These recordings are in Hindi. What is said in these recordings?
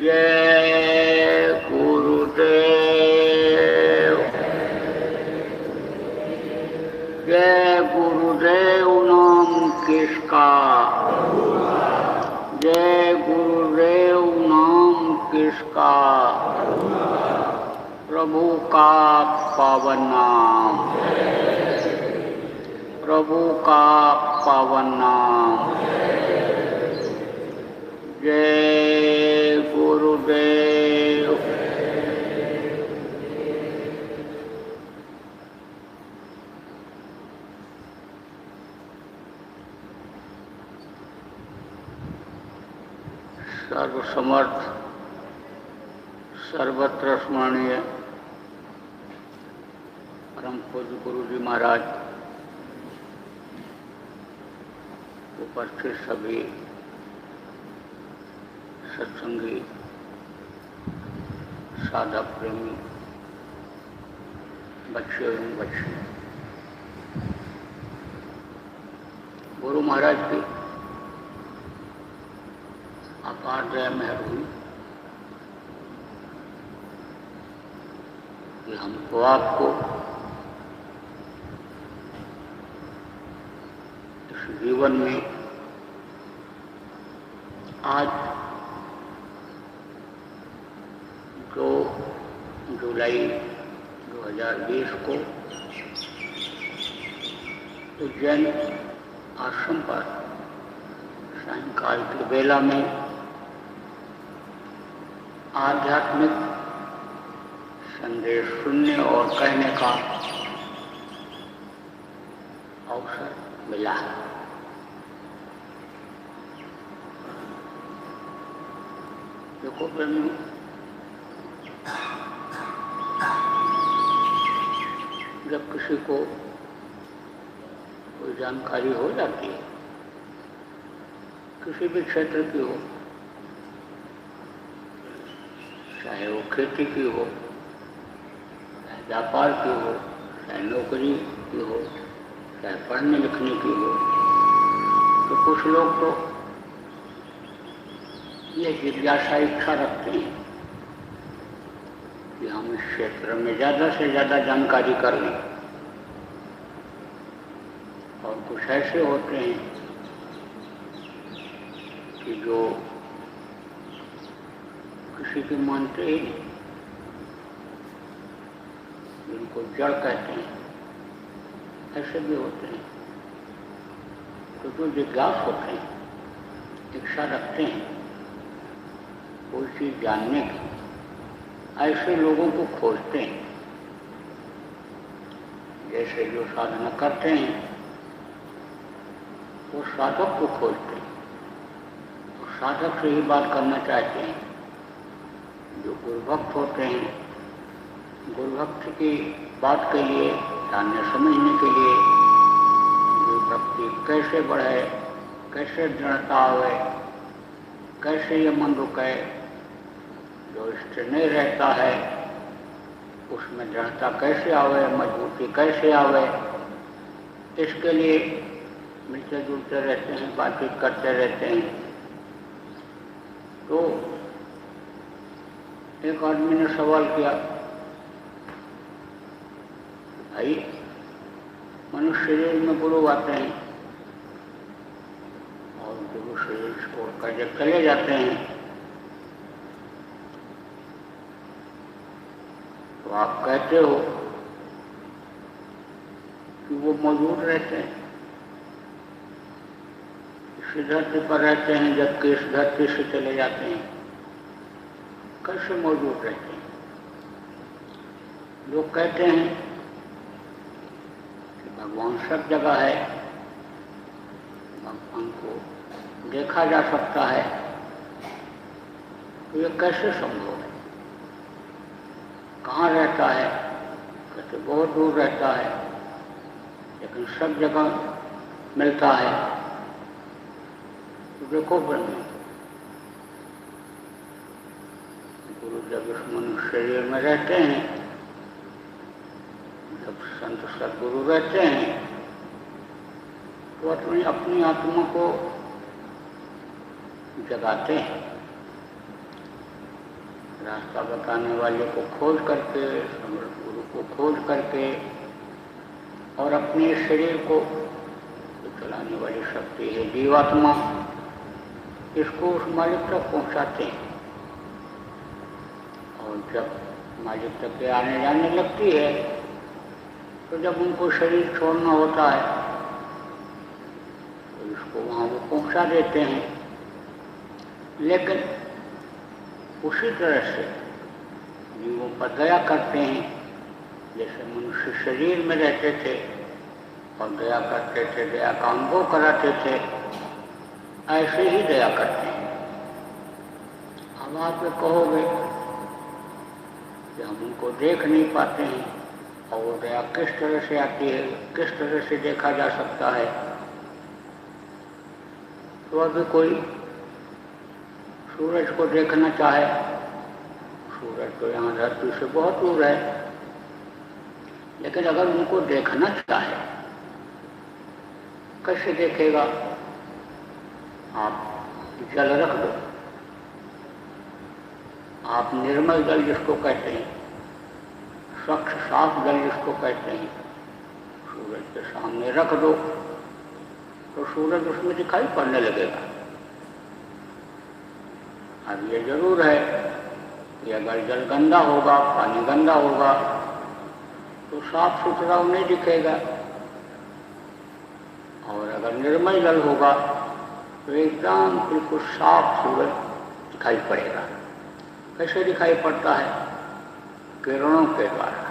जय गुरुदेव। जय गुरुदेव नाम किसका, जय गुरुदेव नाम किसका, प्रभु का पावन नाम, प्रभु का पावन नाम। जय गुरुदेव। सर्वसमर्थ सर्वत्र स्मरणीय परम पूज्य गुरु जी महाराज, उपस्थित सभी सत्संगी साधक प्रेमी बच्चे एवं बच्चियां, गुरु महाराज की अपार दया मेहर हुई कि हमको आपको इस जीवन में आज 2 जुलाई 2020 को उज्जैन आश्रम पर सायंकाल की बेला में आध्यात्मिक संदेश सुनने और कहने का अवसर मिला है। देखो प्रेमी, जब किसी को कोई जानकारी हो जाती है, किसी भी क्षेत्र की हो, चाहे वो खेती की हो, चाहे व्यापार की हो, चाहे नौकरी की हो, चाहे पढ़ने लिखने की हो, तो कुछ लोग तो ये जिज्ञासा इच्छा रखते हैं कि हम इस क्षेत्र में ज़्यादा से ज़्यादा जानकारी कर लें, और कुछ ऐसे होते हैं कि जो किसी की मानते ही नहीं, जिनको जड़ कहते हैं, ऐसे भी होते हैं। तो जो जिज्ञास होते हैं, इच्छा रखते हैं कोई चीज़ जानने की, ऐसे लोगों को खोजते हैं। जैसे जो साधना करते हैं वो साधक को खोजते हैं, तो साधक से ही बात करना चाहते हैं। जो गुरुभक्त होते हैं, गुरुभक्त की बात के लिए, जानने समझने के लिए, जो भक्ति कैसे बढ़े, कैसे दृढ़ता आवे, कैसे ये मन रुके, जो इष्ट नहीं रहता है उसमें दृढ़ता कैसे आवे, मजबूती कैसे आवे, इसके लिए मिलते जुलते रहते हैं, बातचीत करते रहते हैं। तो एक आदमी ने सवाल किया, भाई मनुष्य शरीर में गुरु आते हैं और गुरु शरीर छोड़कर जब चले जाते हैं तो आप कहते हो कि वो मौजूद रहते हैं, इसी धरती पर रहते हैं, जबकि इस धरती से चले जाते हैं। कैसे मौजूद रहते हैं? लोग कहते हैं कि भगवान सब जगह है, भगवान को देखा जा सकता है। तो ये कैसे संभव है? कहाँ रहता है? कहते बहुत दूर रहता है, लेकिन सब जगह मिलता है। तो देखो ब्रह्म, गुरु जब इस मनुष्य शरीर में रहते हैं, जब संत सदगुरु रहते हैं, तो अपनी आत्मा को जगाते हैं। रास्ता बताने वाले को खोज करके, समर्थ गुरु को खोज करके और अपने शरीर को चलाने वाली शक्ति है जीवात्मा, इसको उस मालिक तक पहुंचाते हैं। और जब मालिक तक के आने जाने लगती है तो जब उनको शरीर छोड़ना होता है तो इसको वहाँ वो पहुंचा देते हैं। लेकिन उसी तरह से जीवों पर दया करते हैं, जैसे मनुष्य शरीर में रहते थे और दया करते थे, दया का अनुभव कराते थे, ऐसे ही दया करते हैं। अब आप कहोगे कि हम उनको देख नहीं पाते हैं और वो दया किस तरह से आती है, किस तरह से देखा जा सकता है? तो अभी कोई सूरज को देखना चाहे, सूरज तो यहाँ धरती से बहुत दूर है, लेकिन अगर उनको देखना चाहे कैसे देखेगा? आप जल रख दो, आप निर्मल जल जिसको कहते हैं, स्वच्छ साफ जल जिसको कहते हैं, सूरज के सामने रख दो तो सूरज उसमें दिखाई पड़ने लगेगा। अब ये जरूर है कि अगर जल गंदा होगा, पानी गंदा होगा तो साफ सुथरा नहीं दिखेगा, और अगर निर्मल जल होगा तो एकदम बिल्कुल साफ सूरज दिखाई पड़ेगा। कैसे दिखाई पड़ता है? किरणों के द्वारा।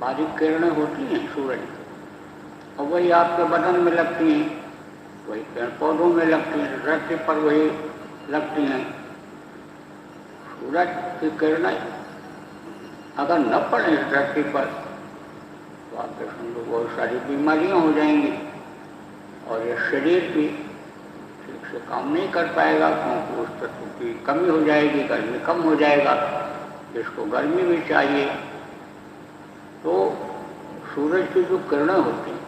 बारीक किरणें होती हैं सूरज की, और वही आपके बदन में लगती हैं, वही पेड़ पौधों में लगती हैं, धरती पर वही लगती हैं। सूरज की किरणें अगर न पड़े इस धरती पर तो आपके समझो बहुत सारी बीमारियां हो जाएंगी, और ये शरीर भी ठीक से काम नहीं कर पाएगा, क्योंकि उस तत्व की कमी हो जाएगी, गर्मी कम हो जाएगा, जिसको गर्मी भी चाहिए। तो सूरज की जो किरणें होती हैं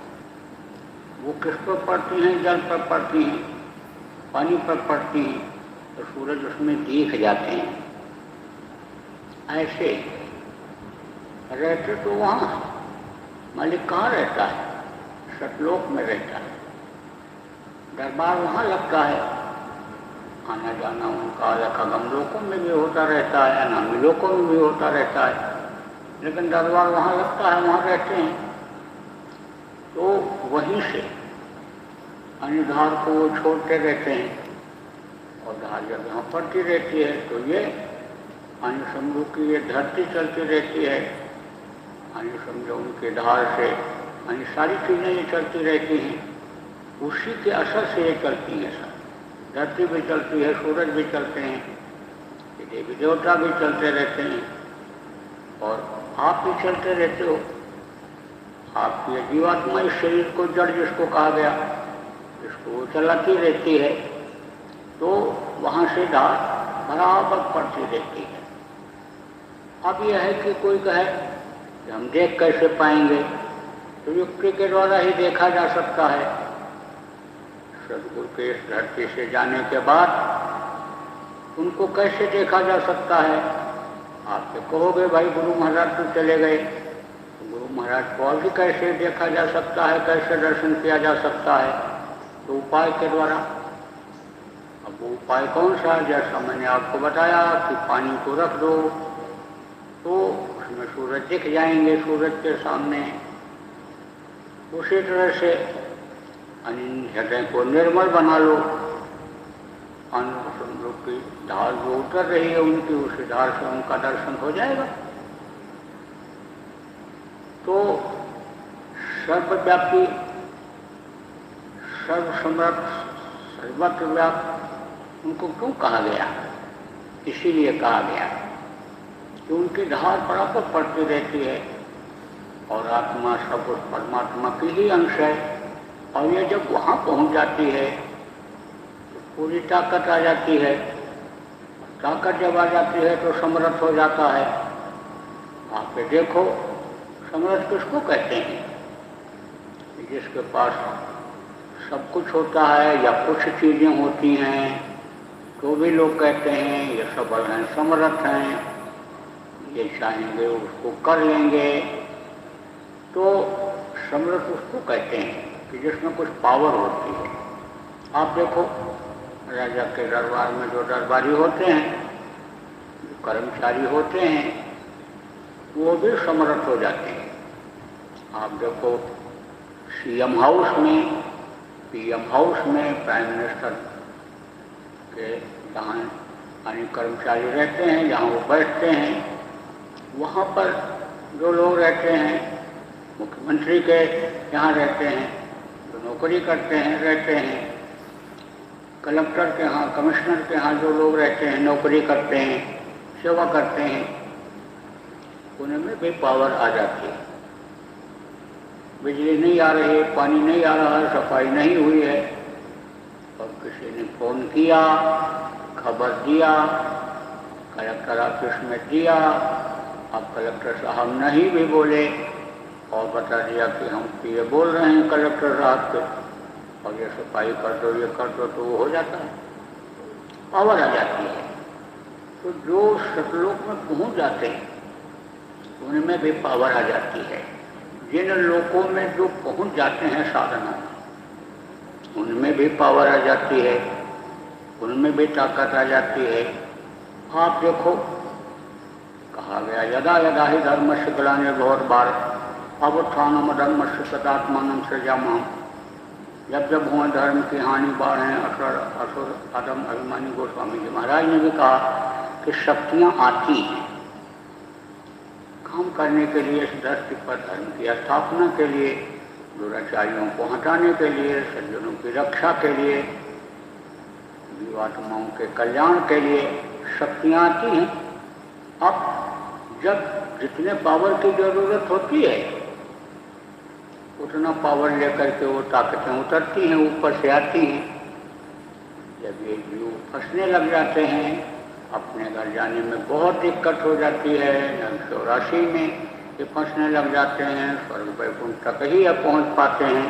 वो किस पर पड़ती हैं? जल पर पड़ती हैं, पानी पर पड़ती हैं, तो सूरज उसमें दिख जाते हैं। ऐसे रहते तो वहाँ मालिक कहाँ रहता है? सतलोक में रहता है, दरबार वहाँ लगता है, आना जाना उनका अलग अगम लोकों में भी होता रहता है, अनामी लोकों में भी होता रहता है, लेकिन दरबार वहाँ लगता है, वहाँ रहते हैं। तो वहीं से अनिधार को वो छोड़ते रहते हैं, और धार जब यहाँ पड़ती रहती है तो ये अन्य समझो की ये धरती चलती रहती है, अन्य समझो उनके धार से अन्य सारी चीज़ें ये चलती रहती हैं, उसी के असर से ये चलती हैं। सब धरती भी चलती है, सूरज भी चलते हैं, देवी देवता भी चलते रहते हैं, और आप भी चलते रहते हो। आपकी जीवात्मा इस शरीर को जड़ जिसको कहा गया, इसको वो चलाती रहती है, तो वहाँ से धार बराबर पड़ती रहती है। अब यह है कि कोई कहे कि हम देख कैसे पाएंगे? तो युक्ति के द्वारा ही देखा जा सकता है। सदगुरु के इस धरती से जाने के बाद उनको कैसे देखा जा सकता है? आप तो कहोगे भाई गुरु महाराज तो चले गए, तो गुरु महाराज को भी कैसे देखा जा सकता है, कैसे दर्शन किया जा सकता है? तो उपाय के द्वारा। अब वो उपाय कौन सा है? जैसा मैंने आपको बताया कि पानी को रख दो तो उसमें सूरज दिख जाएंगे, सूरज के सामने। उसी तरह से हृदय को निर्मल बना लो, अन्न समझो की धार जो उतर रही है उनकी, उसी धार से उनका दर्शन हो जाएगा। तो सर्वव्यापी, सर्वसमर्थ, सर्वत्र व्याप्त उनको क्यों कहा गया? इसीलिए कहा गया कि उनकी धार बराबर पड़ती रहती है, और आत्मा सब उस परमात्मा की ही अंश है, और ये जब वहाँ पहुँच जाती है तो पूरी ताकत आ जाती है। ताकत जब आ जाती है तो समर्थ हो जाता है। आप देखो समर्थ किसको कहते हैं? जिसके पास सब कुछ होता है या कुछ चीज़ें होती हैं तो भी लोग कहते हैं ये सबल हैं, समर्थ हैं, ये चाहेंगे उसको कर लेंगे। तो समर्थ उसको कहते हैं कि जिसमें कुछ पावर होती है। आप देखो राजा के दरबार में जो दरबारी होते हैं, जो कर्मचारी होते हैं, वो भी समर्थ हो जाते हैं। आप देखो सीएम हाउस में, पीएम हाउस में, प्राइम मिनिस्टर के जहाँ यानी कर्मचारी रहते हैं, जहाँ वो बैठते हैं, वहाँ पर जो लोग रहते हैं, मुख्यमंत्री के यहाँ रहते हैं, जो नौकरी करते हैं रहते हैं, कलेक्टर के यहाँ, कमिश्नर के यहाँ जो लोग रहते हैं, नौकरी करते हैं, सेवा करते हैं, उनमें भी पावर आ जाती है। बिजली नहीं आ रही, पानी नहीं आ रहा है, सफाई नहीं हुई है, और किसी ने फोन किया, खबर दिया, कलेक्टर ऑफिस में दिया, अब कलेक्टर साहब नहीं भी बोले और बता दिया कि हम ये बोल रहे हैं कलेक्टर साहब के, और ये सफाई कर दो, ये कर दो, तो वो हो जाता है, पावर आ जाती है। तो जो सतलोक में पहुंच जाते हैं उनमें भी पावर आ जाती है। जिन लोगों में जो पहुंच जाते हैं साधना, उनमें भी पावर आ जाती है, उनमें भी ताकत आ जाती है। आप देखो कहा गया यदा यदा ही धर्म से ग्लानिर्भवति भारत अभुत्थानम अधर्मस्य तदात्मानं सृजाम्यहम्। जब जब हुए धर्म की हानि बाढ़ें, असुर अधम अभिमानी गोस्वामी जी महाराज ने भी कहा कि शक्तियाँ आती हैं काम करने के लिए, इस धरती पर धर्म की स्थापना के लिए, दुराचारियों को हटाने के लिए, सज्जनों की रक्षा के लिए, जीवात्माओं के कल्याण के लिए शक्तियाँ आती हैं। अब जब जितने पावर की जरूरत होती है उतना पावर लेकर के वो ताकतें उतरती हैं, ऊपर से आती हैं। जब ये जीव फंसने लग जाते हैं, अपने घर जाने में बहुत दिक्कत हो जाती है, राशि में ये फंसने लग जाते हैं, स्वर्ग वैकुंठ तक ही अब पहुँच पाते हैं,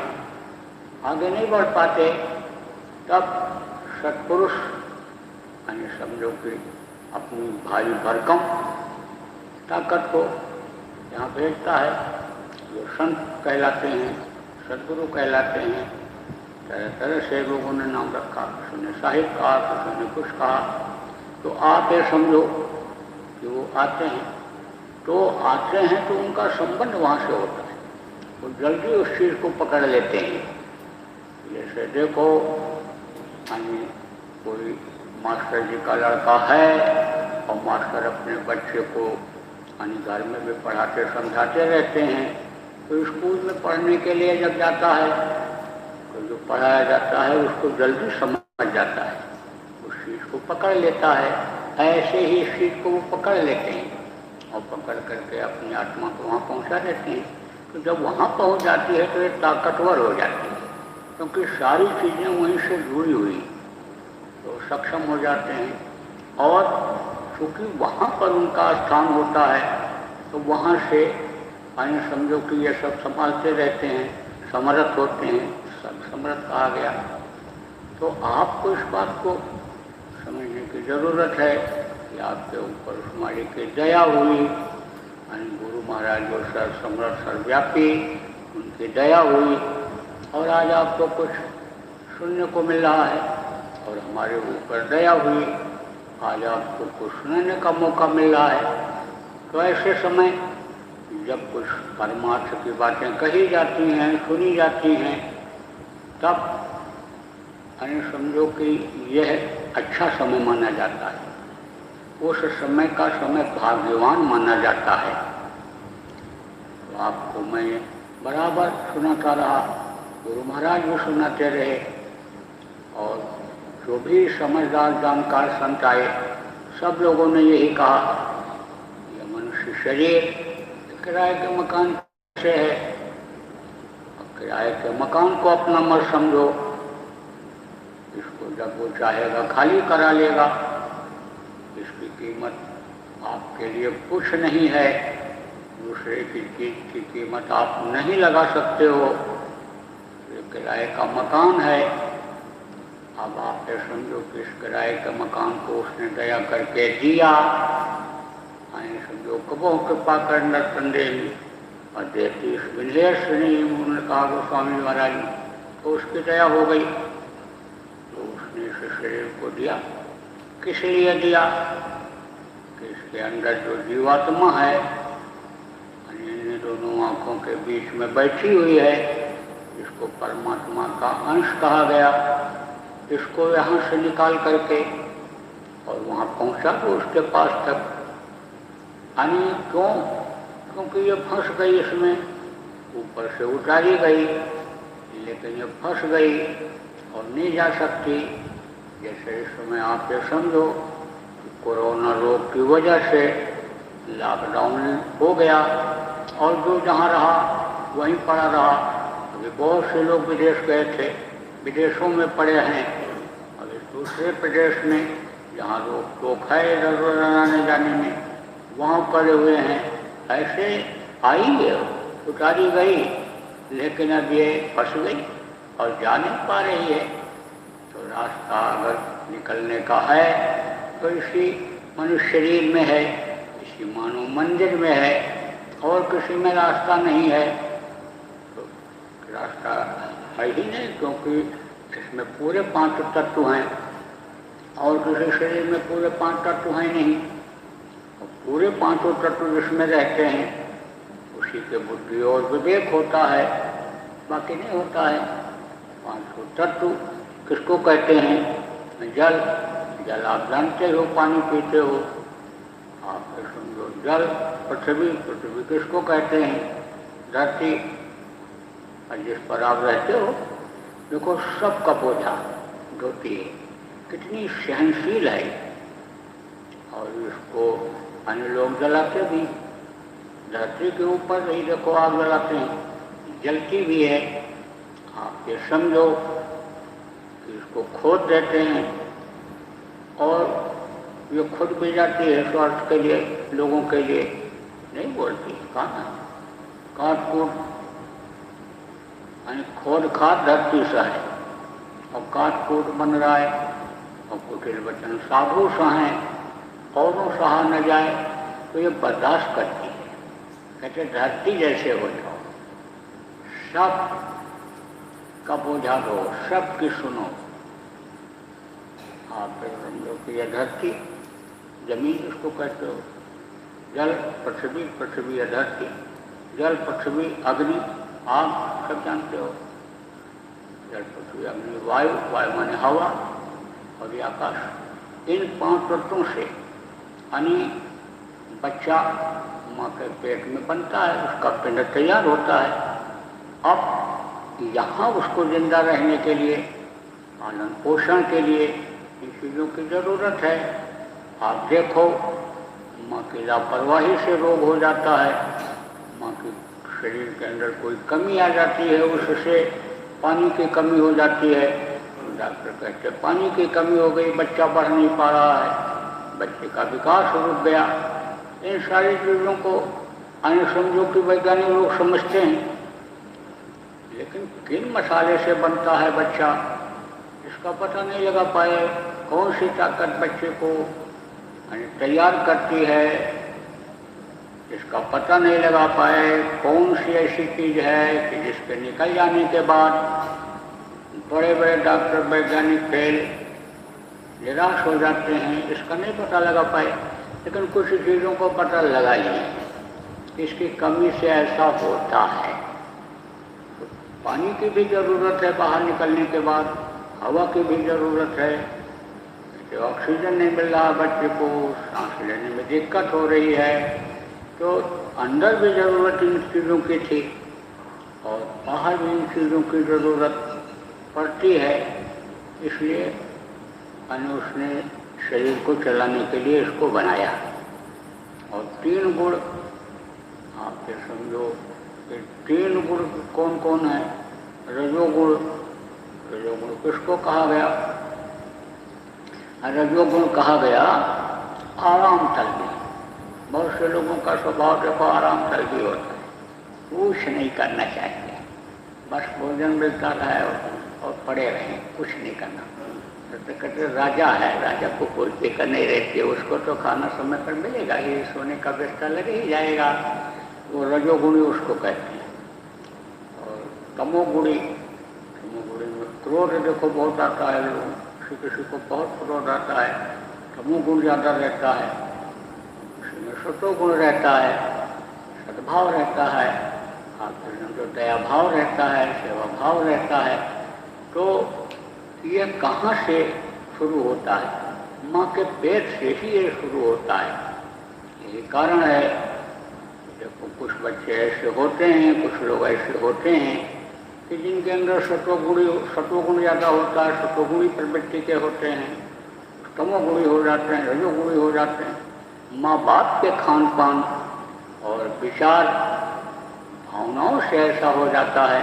आगे नहीं बढ़ पाते। तब सत्पुरुष यानी समझो कि अपनी भारी भरकम ताकत को यहाँ भेजता है, जो संत कहलाते हैं, सद्गुरु कहलाते हैं। तरह तरह से लोगों ने नाम रखा, किसी ने साहिब कहा, किसी ने कुछ कहा। तो आप ये समझो कि वो आते हैं, तो उनका संबंध वहाँ से होता है, वो जल्दी उस चीज़ को पकड़ लेते हैं। जैसे देखो यानी कोई मास्टर जी का लड़का है और मास्टर अपने बच्चे को यानी घर में भी पढ़ाते समझाते रहते हैं, तो स्कूल में पढ़ने के लिए जब जाता है तो जो पढ़ाया जाता है उसको जल्दी समझ जाता है, उस चीज़ को पकड़ लेता है। ऐसे ही इस चीज़ को वो पकड़ लेते हैं और पकड़ करके अपनी आत्मा को वहाँ पहुँचा देते हैं। तो जब वहाँ पहुँच जाती है तो ये ताकतवर हो जाती है, क्योंकि सारी चीज़ें वहीं से जुड़ी हुई, तो सक्षम हो जाते हैं। और चूँकि वहाँ पर उनका स्थान होता है तो वहाँ से यानी समझो कि ये सब संभालते रहते हैं, समर्थ होते हैं, सब समर्थ कहा गया। तो आपको इस बात को समझने की ज़रूरत है कि आपके ऊपर उस मालिक की दया हुई, यानी गुरु महाराज जो समर्थ सर्वव्यापी, उनकी दया हुई और आज आपको कुछ सुनने को मिल रहा है, और हमारे ऊपर दया हुई, आज आपको कुछ सुनने का मौका मिल रहा है। तो ऐसे समय जब कुछ परमार्थ की बातें कही जाती हैं, सुनी जाती हैं, तब यानी समझो कि यह अच्छा समय माना जाता है, उस समय का समय भाग्यवान माना जाता है। तो आपको मैं बराबर सुनाता रहा, गुरु महाराज भी सुनाते रहे, और जो भी समझदार जानकार संत आए सब लोगों ने यही कहा, यह मनुष्य शरीर किराए के मकान से है, किराए के मकान को अपना मत समझो, इसको जब वो चाहेगा खाली करा लेगा, इसकी कीमत आपके लिए कुछ नहीं है, दूसरे की चीज़ की कीमत आप नहीं लगा सकते हो, ये किराए का मकान है, अब आप ये समझो कि इस किराए के मकान को उसने दया करके दिया, समझो कबों कृपा करना संदेह और देती विनेश नहीं। उन्होंने कहा गोस्वामी महाराज तो उसकी दया हो गई, तो उसने इस शरीर को दिया। किस लिए दिया कि इसके अंदर जो जीवात्मा है इन दोनों आँखों के बीच में बैठी हुई है, इसको परमात्मा का अंश कहा गया, इसको यहाँ से निकाल करके और वहाँ पहुँचा तो उसके पास तक। यानी क्यों? क्योंकि ये फंस गई, इसमें ऊपर से उतारी गई, लेकिन ये फंस गई और नहीं जा सकती। जैसे इस समय आप ये समझो कोरोना रोग की वजह से लॉकडाउन हो गया और जो जहाँ रहा वहीं पड़ा रहा। अभी बहुत से लोग विदेश गए थे, विदेशों में पड़े हैं, अभी दूसरे प्रदेश में जहाँ रोक है इधर उधर आने जाने में, वहाँ पड़े हुए हैं। ऐसे आई है, उतारी गई, लेकिन अब ये फंस गई और जा नहीं पा रही है। तो रास्ता अगर निकलने का है तो इसी मनुष्य शरीर में है, इसी मानव मंदिर में है, और किसी में रास्ता नहीं है। तो रास्ता है ही नहीं, क्योंकि इसमें पूरे 5 तत्व हैं और किसी शरीर में पूरे 5 तत्व हैं नहीं। और पूरे 5 तत्व जिसमें रहते हैं उसी के बुद्धि और विवेक होता है, बाकी नहीं होता है। 5 तत्व किसको कहते हैं? जल। जल आप जानते हो, पानी पीते हो आप, समझो जल। पृथ्वी। पृथ्वी किसको कहते हैं? धरती। और जिस पर आप रहते हो देखो सबका बोझा ढोती है, कितनी सहनशील है, और इसको अन्य लोग जलाते भी। धरती के ऊपर ही देखो आग जलाते हैं, जलती भी है। आप ये समझो कि इसको खोद देते हैं और ये खुद भी जाती है स्वार्थ के लिए, लोगों के लिए नहीं बोलती। कहाँ काट कूट यानी खोद खाद धरती सा है और काट कूट बन रहा है, और कुटिल वचन साधु सा हैं, औरों सहा न जाए तो ये बर्दाश्त करती है। कहते धरती जैसे हो जाओ, सब का बोझा दो, सबकी सुनो। आप समझो कि यह धरती, जमीन इसको कहते हो, जल पृथ्वी, पृथ्वी या धरती, जल पृथ्वी अग्नि आग सब जानते हो। जल पृथ्वी अग्नि वायु, वायु माने हवा, और ये आकाश। इन 5 तत्वों से यानी बच्चा माँ के पेट में बनता है, उसका पिंड तैयार होता है। अब यहाँ उसको जिंदा रहने के लिए, पालन पोषण के लिए इन चीज़ों की ज़रूरत है। आप देखो माँ की लापरवाही से रोग हो जाता है, माँ के शरीर के अंदर कोई कमी आ जाती है, उससे पानी की कमी हो जाती है। डॉक्टर कहते हैं पानी की कमी हो गई, बच्चा बढ़ नहीं पा रहा है, बच्चे का विकास रुक गया। इन सारी चीज़ों को अन्य समझो कि वैज्ञानिक लोग समझते हैं, लेकिन किन मसाले से बनता है बच्चा इसका पता नहीं लगा पाए। कौन सी ताकत बच्चे को तैयार करती है इसका पता नहीं लगा पाए। कौन सी ऐसी चीज़ है कि जिसके निकल जाने के बाद बड़े बड़े डॉक्टर वैज्ञानिक फेल निराश हो जाते हैं, इसका नहीं पता लगा पाए। लेकिन कुछ चीज़ों को पता लगा लिए, इसकी कमी से ऐसा होता है। तो पानी की भी ज़रूरत है बाहर निकलने के बाद, हवा की भी ज़रूरत है। तो ऑक्सीजन नहीं मिल रहा बच्चे को, सांस लेने में दिक्कत हो रही है, तो अंदर भी ज़रूरत इन चीज़ों की थी और बाहर भी इन चीज़ों की ज़रूरत पड़ती है। इसलिए उसने शरीर को चलाने के लिए इसको बनाया। और 3 गुण आप ये समझो कि 3 गुण कौन कौन है? रजोगुण। रजोगुण किसको कहा गया? रजोगुण कहा गया आराम तलबी। बहुत से लोगों का स्वभाव देखो आराम तलबी होता है, कुछ नहीं करना चाहिए, बस भोजन मिलता रहे और पड़े रहें, कुछ नहीं करना। तो कहते राजा है, राजा को कोई फिक्र नहीं रहती है, उसको तो खाना समय पर मिलेगा ही, सोने का बिस्तर लग ही जाएगा। वो रजोगुणी उसको कहते हैं। और तमोगुणी में क्रोध देखो बहुत आता है, किसी किसी को बहुत क्रोध आता है, तमोगुण ज़्यादा रहता है, किसी में सतोगुण रहता है, सद्भाव रहता है, आपके जो दया भाव रहता है, सेवा भाव रहता है। तो ये कहाँ से शुरू होता है? माँ के पेट से ही ये शुरू होता है। यही कारण है, देखो कुछ बच्चे ऐसे होते हैं, कुछ लोग ऐसे होते हैं कि जिनके अंदर सत्वगुण ज़्यादा होता है, सत्वगुणी प्रवृत्ति के होते हैं, तमोगुणी हो जाते हैं, रजोगुणी हो जाते हैं। माँ बाप के खान पान और विचार भावनाओं से ऐसा हो जाता है।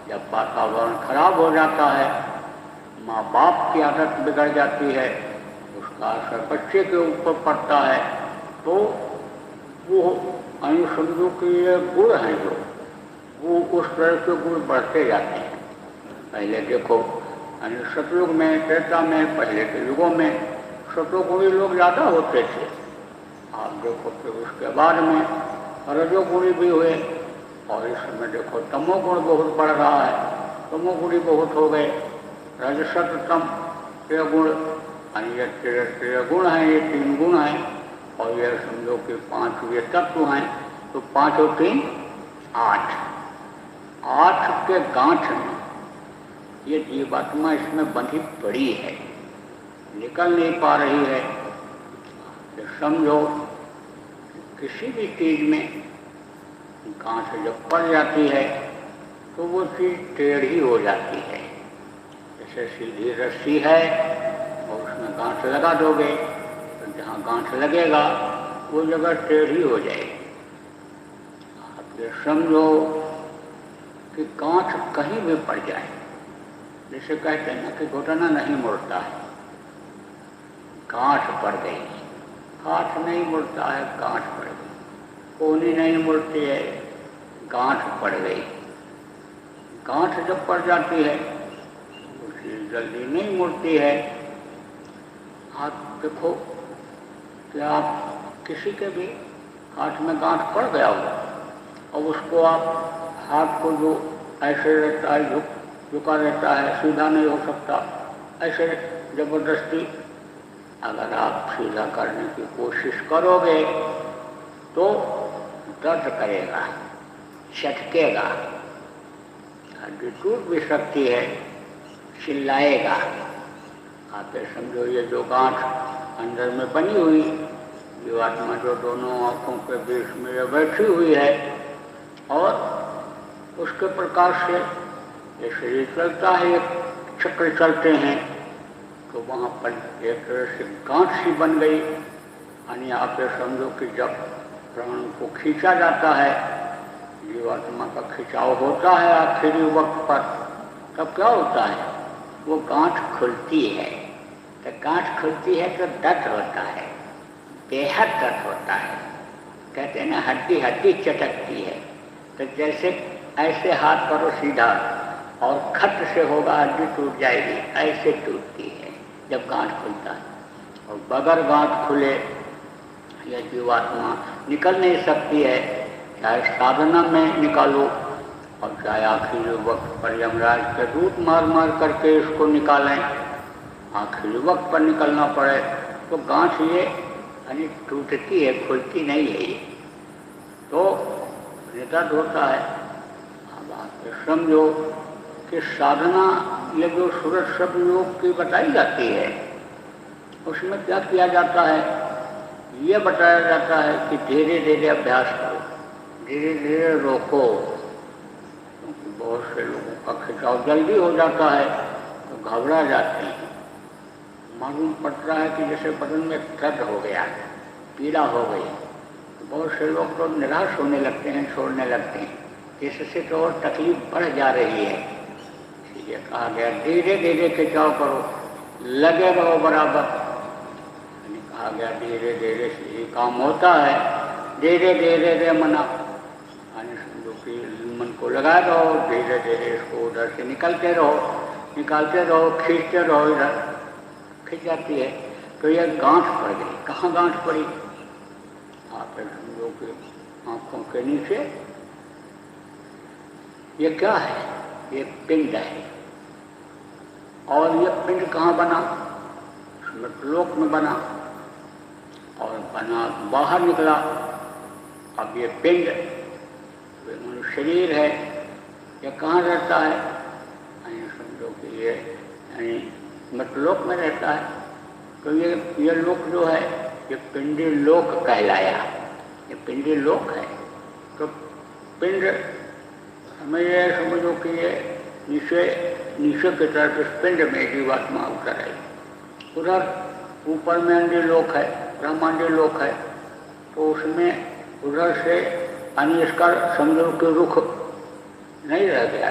जब वातावरण खराब हो जाता है, माँ बाप की आदत बिगड़ जाती है, उसका असर बच्चे के ऊपर पड़ता है, तो वो समझो कि ये गुण हैं जो वो उस तरह के गुण बढ़ते जाते हैं। पहले देखो सतयुग में, त्रेता में, पहले के युगों में सतोगुणी लोग ज़्यादा होते थे। आप देखो फिर उसके बाद में रजोगुणी भी हुए, और इस समय देखो तमोगुण बहुत बढ़ रहा है, तमोगुणी बहुत हो गए। रजसतम त्रिगुण, ये त्रिगुण हैं, ये 3 गुण हैं, और ये समझो कि 5 ये तत्व हैं, तो 5 और 3 8। 8 के गांठ में ये जीवात्मा इसमें बंधी पड़ी है, निकल नहीं पा रही है। तो समझो किसी भी चीज में गांठ जब पड़ जाती है तो वो चीज टेढ़ी हो जाती है। जैसे सीधी रस्सी है और उसमें गांठ लगा दोगे तो जहाँ गांठ लगेगा वो जगह टेढ़ी हो जाएगी। आप ये समझो कि गांठ कहीं भी पड़ जाए, जैसे कहते हैं ना कि घुटना नहीं मुड़ता है, गांठ पड़ गई, हाथ नहीं मुड़ता है, गांठ पड़ गई, कोहनी नहीं मुड़ती है, गांठ पड़ गई। गांठ जब पड़ जाती है वो चीज जल्दी नहीं मुड़ती है। आप देखो कि आप किसी के भी हाथ में गांठ पड़ गया हो और उसको आप हाथ को जो ऐसे रहता है, झुका रहता है, सीधा नहीं हो सकता, ऐसे जबरदस्ती अगर आप सीधा करने की कोशिश करोगे तो दर्द करेगा, झटकेगा, हड्डी टूट भी सकती है, चिल्लाएगा। आप समझो ये जो गांठ अंदर में बनी हुई जीवात्मा जो दोनों आँखों के बीच में ये बैठी हुई है, और उसके प्रकाश से ये शरीर चलता है, एक चक्र चलते हैं, तो वहाँ पर एक तरह से गांठ सी बन गई। यानी आप ये समझो कि जब प्राण को खींचा जाता है, जीवात्मा का खिंचाव होता है आखिरी वक्त पर, तब क्या होता है? वो गांठ खुलती है। तो गांठ खुलती है तो दर्द होता है, बेहद दर्द होता है। कहते हैं ना हड्डी हड्डी चटकती है। तो जैसे ऐसे हाथ करो सीधा और खट से होगा हड्डी टूट जाएगी, ऐसे टूटती है जब गांठ खुलता है। और बगैर गांठ खुले यह जीवात्मा निकल नहीं सकती है, चाहे साधना में निकालो और चाहे आखिरी वक्त पर यमराज के दूत मार मार करके इसको निकालें, आखिरी वक्त पर निकलना पड़े तो गांठ ये यानी टूटती है, खुलती नहीं है ये, तो दर्द होता है। अब आप समझो कि साधना ये जो सूरज सब योग की बताई जाती है, उसमें क्या किया जाता है? ये बताया जाता है कि धीरे धीरे अभ्यास करो, धीरे धीरे रोको, क्योंकि बहुत से लोगों का खिंचाव जल्दी हो जाता है तो घबरा जाते हैं। मालूम पड़ता है कि जैसे बदन में दर्द हो गया, पीड़ा हो गई, तो बहुत से लोग तो निराश होने लगते हैं, छोड़ने लगते हैं। इससे तो और तकलीफ बढ़ जा रही है। इसलिए कहा गया धीरे धीरे खिंचाव करो, लगे रहो बराबर। कहा गया धीरे धीरे से ही काम होता है, धीरे धीरे रे मना, समझो कि मन को लगाए रहो, धीरे धीरे इसको उधर से निकालते रहो, खींचते रहो इधर, खिंच जाती है तो यह गांठ पड़ गई। कहाँ गांठ पड़ी? आप समझो कि आंखों के नीचे। ये क्या है? ये पिंड है। और ये पिंड कहाँ बना? मृतलोक में बना, और बना बाहर निकला। अब ये पिंड मनुष्य शरीर है, ये कहाँ रहता है? समझो कि ये मृतलोक में रहता है। तो ये लोक जो है ये पिंडी लोक कहलाया। ये पिंडी लोक है। तो पिंड हमें ये समझो कि ये नीचे की तरफ इस पिंड में जीवात्मा उतर है। उधर ऊपर में अंडी लोक है, ब्रह्मांडी लोक है। तो उसमें उधर से इसका समझो के रुख नहीं रह गया,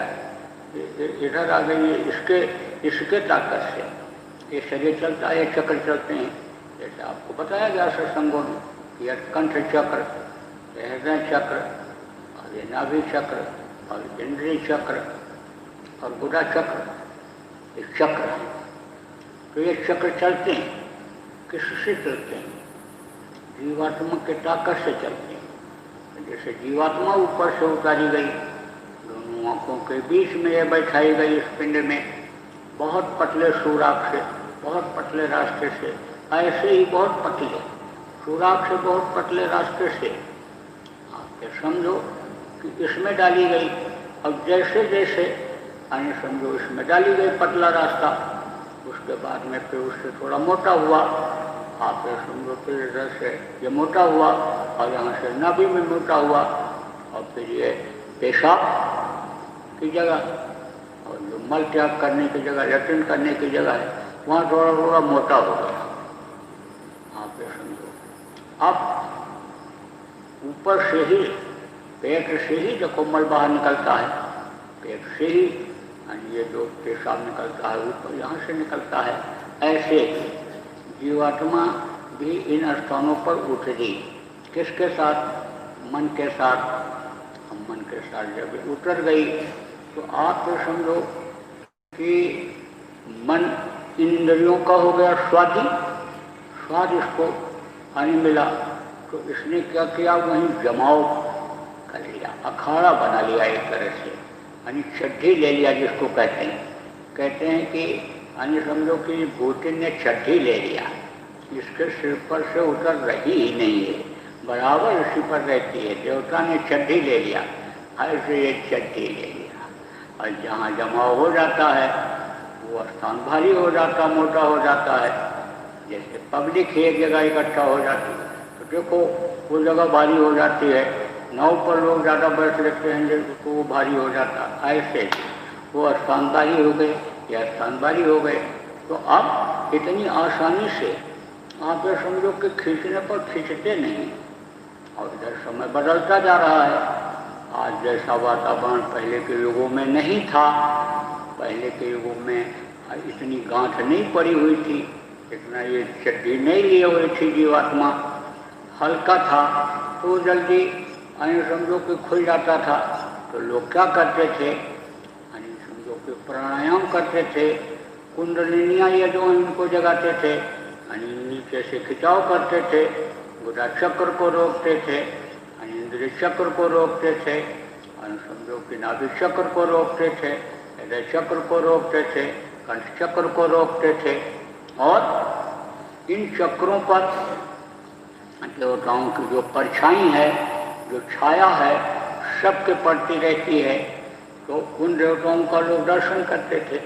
इधर आ गई। इसके ताकत से ये शरीर चलता है, चक्र चलते हैं। जैसे आपको बताया गया सत्संगों में, यह कंठ चक्र, हृदय चक्र, और ये नाभि चक्र, और इंद्रिय चक्र, और गुदा चक्र, ये चक्र है। तो ये चक्र चलते हैं, किससे चलते हैं? जीवात्मा के ताकत से चलते हैं। जैसे जीवात्मा ऊपर से उतारी गई, दोनों आंखों के बीच में ये बैठाई गई इस पिंड में, बहुत पतले सुराख से, बहुत पतले रास्ते से, ऐसे ही बहुत पतले सुराख से, बहुत पतले रास्ते से आप ये समझो कि इसमें डाली गई। अब जैसे जैसे समझो इसमें डाली गई पतला रास्ता, उसके बाद में फिर उससे थोड़ा मोटा हुआ। आप ये समझो फिर इधर से ये मोटा हुआ, और यहाँ से नाभि में मोटा हुआ, और फिर ये पेशाब की जगह और जो मल त्याग करने की जगह, लैट्रिन करने की जगह है, वहाँ थोड़ा थोड़ा मोटा हो गया। आप ये समझो अब ऊपर से ही, पेट से ही देखो मल बाहर निकलता है, पेट से ही ये जो पेशाब निकलता है ऊपर यहाँ से निकलता है। ऐसे जीवात्मा भी इन स्थानों पर उतरी। किसके साथ? मन के साथ। हम मन के साथ जब उतर गई तो आप तो समझो कि मन इंद्रियों का हो गया स्वादी, स्वाद इसको आने मिला। तो इसने क्या किया? वहीं जमाव कर लिया, अखाड़ा बना लिया एक तरह से, यानी चड्ढी ले लिया जिसको कहते हैं कि समझो कि भूतिन ने चड्ढी ले लिया, इसके सिर पर से उतर रही ही नहीं है, बराबर इसी पर रहती है। देवता ने चड्ढी ले लिया, ऐसे ये चड्ढी ले लिया, और जहाँ जमाव हो जाता है वो स्थान भारी हो जाता, मोटा हो जाता है। जैसे पब्लिक एक जगह इकट्ठा हो जाती है तो देखो वो जगह भारी हो जाती है, नाव पर लोग ज़्यादा बैठ लेते हैं तो वो भारी हो जाता। ऐसे वो स्थान भारी हो गए या स्थान भारी हो गए। तो अब इतनी आसानी से आप ये समझो कि खींचने पर खींचते नहीं, और इधर समय बदलता जा रहा है। आज जैसा वातावरण पहले के युगों में नहीं था, पहले के युगों में इतनी गांठ नहीं पड़ी हुई थी, इतना ये चड्ढी नहीं लिए हुई थी जीवात्मा, हल्का था तो जल्दी समझो कि खुल जाता था। तो लोग क्या करते थे? समझो कि प्राणायाम करते थे, कुंडलिनियाँ ये जो इनको जगाते थे, नीचे से खिंचाव करते थे, गुदा चक्र को रोकते थे, इंद्रिय चक्र को रोकते थे, समझो कि नाभि चक्र को रोकते थे, हृदय चक्र को रोकते थे, कंठ चक्र को रोकते थे। और इन चक्रों पर देवताओं की जो परछाई है, जो छाया है, सबके पड़ती रहती है। तो उन देवताओं का लोग दर्शन करते थे,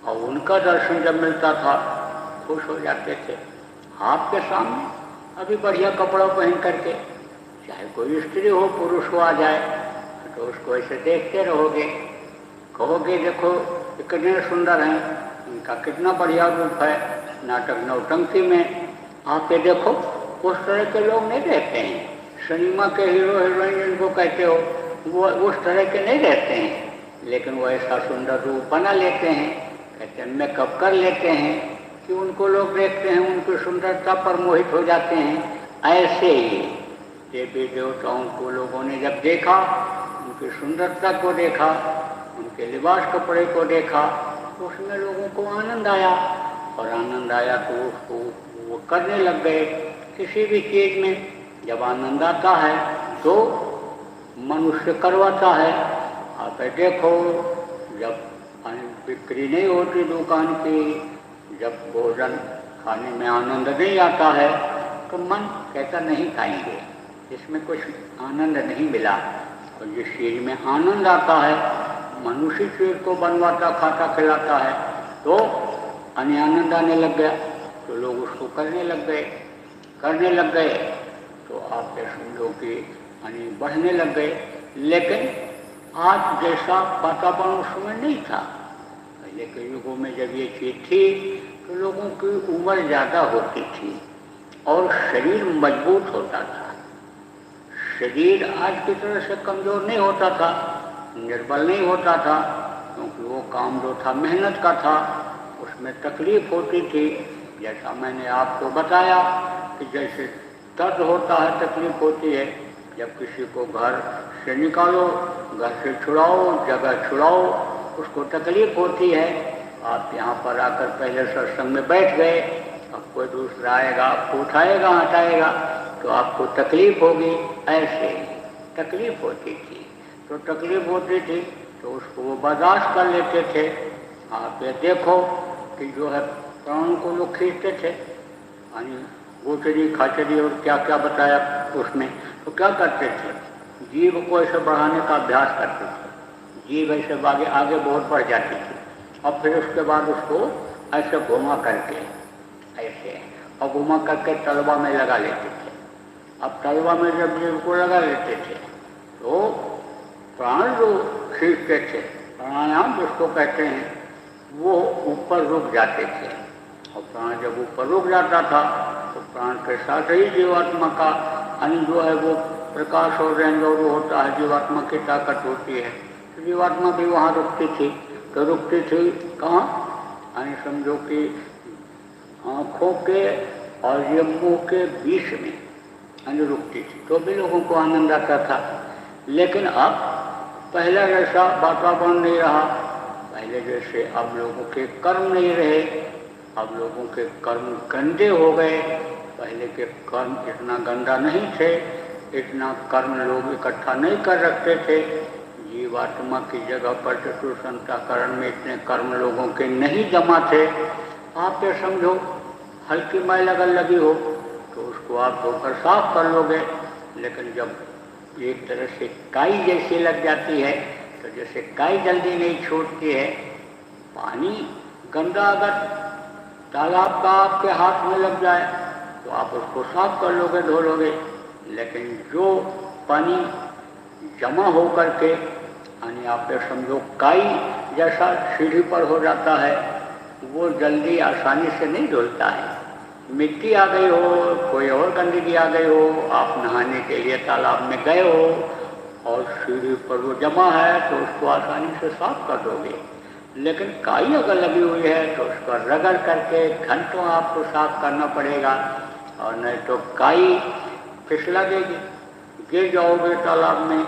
और उनका दर्शन जब मिलता था खुश हो जाते थे। आपके सामने अभी बढ़िया कपड़ा पहन करके चाहे कोई स्त्री हो पुरुष हो आ जाए तो उसको ऐसे देखते रहोगे, कहोगे देखो कितने सुंदर हैं, इनका कितना बढ़िया रूप है। नाटक नौटंकी में आके देखो, उस तरह के लोग नहीं रहते हैं। सिनेमा के हीरो हीरोइन जिनको कहते हो वो उस तरह के नहीं रहते हैं, लेकिन वो ऐसा सुंदर रूप बना लेते हैं, कहते हैं मेकअप कर लेते हैं कि उनको लोग देखते हैं, उनकी सुंदरता पर मोहित हो जाते हैं। ऐसे ही देवी देवताओं को लोगों ने जब देखा, उनकी सुंदरता को देखा, उनके लिबास कपड़े को देखा, तो उसमें लोगों को आनंद आया। और आनंद आया तो उसको वो करने लग गए। किसी भी चीज़ में जब आनंद आता है तो मनुष्य करवाता है। आप देखो, जब बिक्री नहीं होती दुकान की, जब भोजन खाने में आनंद नहीं आता है तो मन कहता नहीं खाएंगे, इसमें कुछ आनंद नहीं मिला। और जिस चीज़ में आनंद आता है, मनुष्य चीज़ को बनवाता, खाता, खिलाता है तो आनंद आने लग गया, तो लोग उसको करने लग गए तो आप समझो कि बढ़ने लग गए। लेकिन आज जैसा वातावरण उस समय नहीं था। पहले के युगों में जब ये चीज़ थी तो लोगों की उम्र ज़्यादा होती थी और शरीर मजबूत होता था। शरीर आज की तरह से कमज़ोर नहीं होता था, निर्बल नहीं होता था, क्योंकि वो काम जो था मेहनत का था, उसमें तकलीफ होती थी। जैसा मैंने आपको बताया कि जैसे दर्द होता है, तकलीफ होती है, जब किसी को घर से निकालो, घर से छुड़ाओ, जगह छुड़ाओ, उसको तकलीफ होती है। आप यहाँ पर आकर पहले सत्संग में बैठ गए, अब कोई दूसरा आएगा, आपको उठाएगा, हटाएगा तो आपको तकलीफ होगी। ऐसे तकलीफ होती थी, तो तकलीफ होती थी तो उसको वो बर्दाश्त कर लेते थे। आप ये देखो कि जो है प्राण को लोग खींचते थे, गोचरी, खाचरी और क्या क्या बताया उसमें, तो क्या करते थे, जीव को ऐसे बढ़ाने का अभ्यास करते थे। जीव ऐसे आगे बहुत बढ़ जाती थी और फिर उसके बाद उसको ऐसे घुमा करके, ऐसे और घुमा करके तलवा में लगा लेते थे। अब तलवा में जब जीव को लगा लेते थे तो प्राण जो खींचते थे, प्राणायाम जिसको कहते हैं, वो ऊपर रुक जाते थे। और प्राण जब ऊपर रुक जाता था तो प्राण के साथ ही जीवात्मा का जो है वो प्रकाश और रेंज और वो होता है, जीवात्मा की ताकत होती है। तो जीवात्मा भी वहाँ रुकती थी। तो रुकती थी कहाँ? समझो कि आँखों के और ये मुँह के बीच में रुकती थी, तो भी लोगों को आनंद आता था। लेकिन अब पहले जैसा वातावरण नहीं रहा, पहले जैसे अब लोगों के कर्म नहीं रहे, अब लोगों के कर्म गंदे हो गए। पहले के कर्म इतना गंदा नहीं थे, इतना कर्म लोग इकट्ठा नहीं कर रखते थे। जीवात्मा की जगह पर चतुर्संताकरण में इतने कर्म लोगों के नहीं जमा थे। आप ये समझो, हल्की मैल अगर लगी हो तो उसको आप धोकर साफ कर लोगे, लेकिन जब एक तरह से काई जैसी लग जाती है तो जैसे काई जल्दी नहीं छूटती है, पानी गंदा अगर तालाब का आपके हाथ में लग जाए तो आप उसको साफ कर लोगे, धो लोगे। लेकिन जो पानी जमा हो करके आप ये समझो काई जैसा सीढ़ी पर हो जाता है, वो जल्दी आसानी से नहीं धुलता है। मिट्टी आ गई हो, कोई और गंदगी आ गई हो, आप नहाने के लिए तालाब में गए हो और सीढ़ी पर वो जमा है तो उसको आसानी से साफ कर दोगे। लेकिन काई अगर लगी हुई है तो उसको रगड़ करके घंटों आपको साफ करना पड़ेगा, और नहीं तो काई फिसला देगी, गिर जाओगे तालाब में।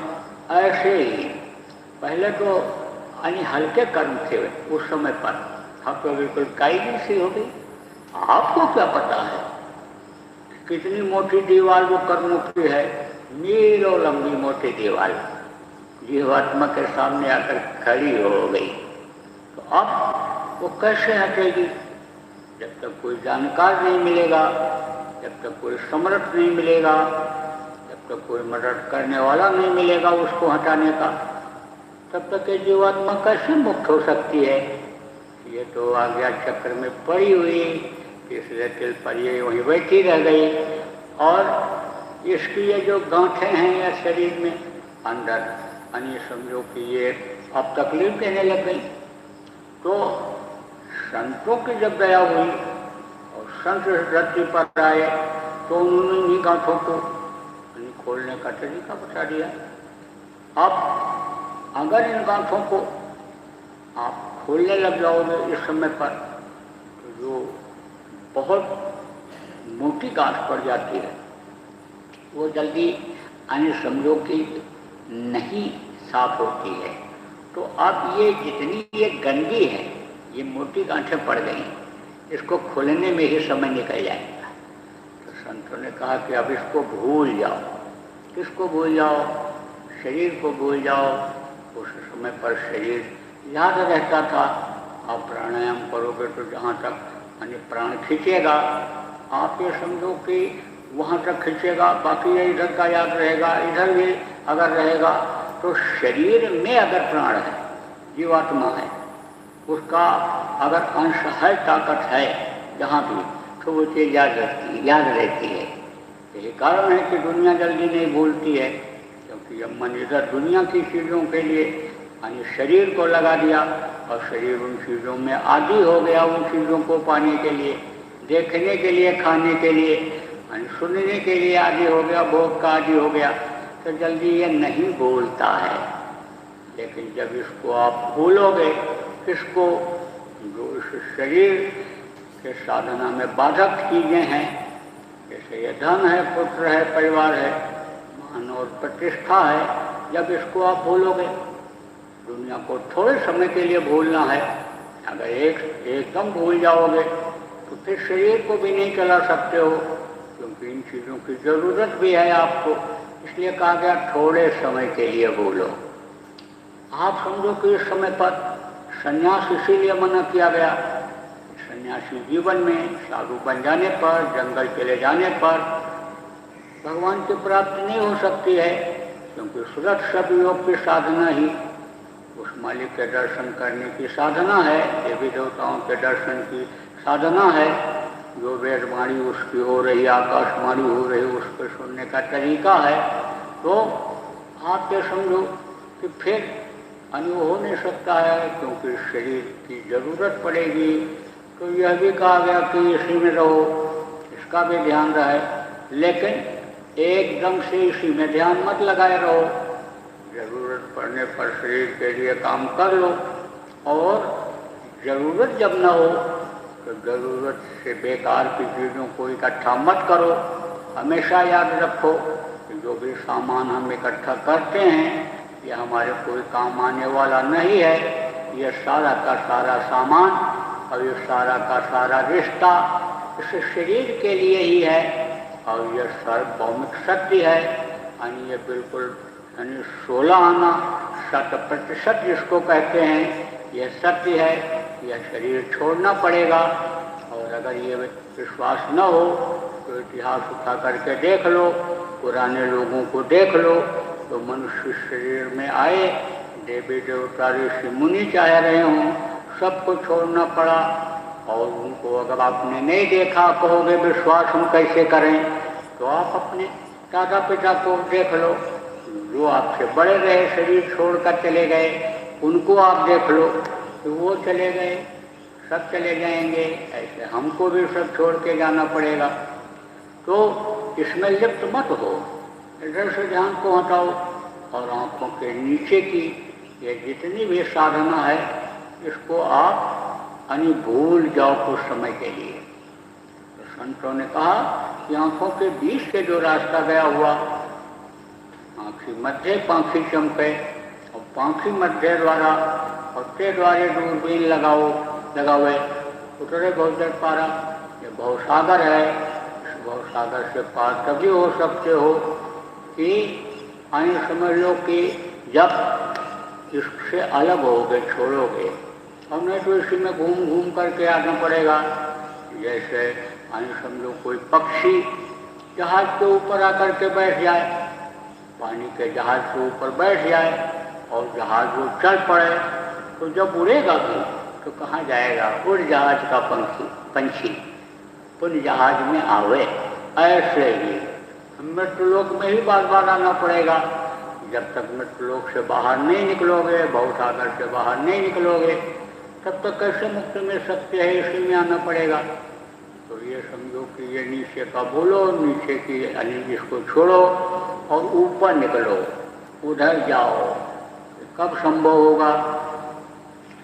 ऐसे ही पहले तो हल्के कर्म थे उस समय पर, अब तो बिल्कुल काई जैसी हो गई। आपको क्या पता है कितनी मोटी दीवार वो कर्मों की है, मीलों लंबी मोटी दीवार जीवात्मा के सामने आकर खड़ी हो गई। तो अब वो कैसे हटेगी? जब तक कोई जानकार नहीं मिलेगा, जब तक कोई समर्थ नहीं मिलेगा, जब तक कोई मदद करने वाला नहीं मिलेगा उसको हटाने का, तब तक ये जीवात्मा कैसे मुक्त हो सकती है? ये तो आज्ञा चक्र में पड़ी हुई, इसलिए तिल पर ये वहीं बैठी रह गई। और इसकी ये जो गांठें हैं या शरीर में अंदर, समझो कि ये अब तकलीफ देने लग गई। तो संतों की जब दया हुई और संत धरती पर आए तो उन्होंने इन्हीं गांठों को खोलने का तरीका बता दिया। अब अगर इन गांठों को आप खोलने लग जाओगे इस समय पर, तो जो बहुत मोटी गांठ पड़ जाती है वो जल्दी समझो कि नहीं साफ होती है। तो अब ये जितनी ये गंदी है, ये मोटी गांठें पड़ गई, इसको खुलने में ही समय निकल जाएगा। तो संतों ने कहा कि अब इसको भूल जाओ। किसको भूल जाओ? शरीर को भूल जाओ। उस समय पर शरीर याद रहता था। आप प्राणायाम करोगे तो जहाँ तक यानी प्राण खींचेगा, आप ये समझो कि वहाँ तक खींचेगा, बाकी ये इधर का याद रहेगा। इधर भी अगर रहेगा तो शरीर में अगर प्राण है, जीवात्मा है, उसका अगर अंश है, ताकत है जहाँ भी, तो वो चीज़ याद रहती है। यही कारण है कि दुनिया जल्दी नहीं भूलती है, क्योंकि जब मन इधर दुनिया की चीज़ों के लिए यानी शरीर को लगा दिया और शरीर उन चीज़ों में आदी हो गया, उन चीज़ों को पाने के लिए, देखने के लिए, खाने के लिए, यानी सुनने के लिए आदी हो गया, भोग का आदी हो गया, तो जल्दी ये नहीं भूलता है। लेकिन जब इसको आप भूलोगे, किसको? जो इस शरीर के साधना में बाधक चीज़ें हैं, जैसे ये धन है, पुत्र है, परिवार है, मान और प्रतिष्ठा है, जब इसको आप भूलोगे, दुनिया को थोड़े समय के लिए भूलना है। अगर एकदम भूल जाओगे तो फिर शरीर को भी नहीं चला सकते हो, क्योंकि इन चीज़ों की ज़रूरत भी है आपको। इसलिए कहा गया थोड़े समय के लिए भूलो। आप समझो कि इस समय पर संन्यास इसीलिए मना किया गया। सन्यासी जीवन में साधु बन जाने पर, जंगल चले जाने पर भगवान की प्राप्ति नहीं हो सकती है, क्योंकि सुरत सब योग की साधना ही उस मालिक के दर्शन करने की साधना है, देवी देवताओं के दर्शन की साधना है। जो वेदवाणी उसकी हो रही, आकाशवाणी हो रही, उस पर सुनने का तरीका है। तो आप ये समझो कि फिर अनुभव हो नहीं सकता है, क्योंकि शरीर की जरूरत पड़ेगी। तो यह भी कहा गया कि इसी में रहो, इसका भी ध्यान रहे, लेकिन एकदम से इसी में ध्यान मत लगाए रहो। जरूरत पड़ने पर शरीर के लिए काम कर लो, और जरूरत जब न हो तो जरूरत से बेकार की चीज़ों को इकट्ठा मत करो। हमेशा याद रखो कि जो भी सामान हम इकट्ठा करते हैं, ये हमारे कोई काम आने वाला नहीं है। ये सारा का सारा सामान और ये सारा का सारा रिश्ता इस शरीर के लिए ही है, और ये सार्वभौमिक सत्य है। यानी ये बिल्कुल 16 आना 100% जिसको कहते हैं, यह सत्य है। यह शरीर छोड़ना पड़ेगा। और अगर ये विश्वास न हो तो इतिहास उठा करके देख लो, पुराने लोगों को देख लो, तो मनुष्य शरीर में आए, देवी देवता ऋषि मुनि चाहे रहे हों, सबको छोड़ना पड़ा। और उनको अगर आपने नहीं देखा, कहोगे विश्वास हम कैसे करें, तो आप अपने दादा पिता को देख लो, जो आपसे बड़े रहे, शरीर छोड़कर चले गए, उनको आप देख लो कि वो चले गए, सब चले जाएंगे। ऐसे हमको भी सब छोड़ के जाना पड़ेगा। तो इसमें लिप्त मत हो, इधर से ध्यान को हटाओ, और आंखों के नीचे की ये जितनी भी साधना है, इसको आप भूल जाओ कुछ समय के लिए। तो संतों ने कहा कि आंखों के बीच से जो रास्ता गया हुआ, आँखी मध्य पाँखी चमके, और पाँखी मध्य द्वारा और ते द्वारे दूरबीन लगावे उतरे बहुजन पारा। ये भवसागर है। इस भवसागर से पार तभी हो सकते हो कि समझ लो कि जब इससे अलग होगे, छोड़ोगे, और नहीं तो इसी में घूम घूम करके आना पड़ेगा। जैसे समझो कोई पक्षी जहाज के ऊपर आकर के बैठ जाए, पानी के जहाज के ऊपर बैठ जाए, और जहाज वो चल पड़े, तो जब उड़ेगा भी तो कहाँ जाएगा? उड़ जहाज का पंछी उन जहाज में आवे। ऐसे ही मृत्युलोक में ही बार बार आना पड़ेगा। जब तक मृत्युलोक से बाहर नहीं निकलोगे, भवसागर से बाहर नहीं निकलोगे, तब तक कैसे मुक्ति मिल सकती है? इसी में आना पड़ेगा। तो ये समझो कि ये नीचे का बोलो, नीचे की इसको छोड़ो और ऊपर निकलो, उधर जाओ। कब संभव होगा?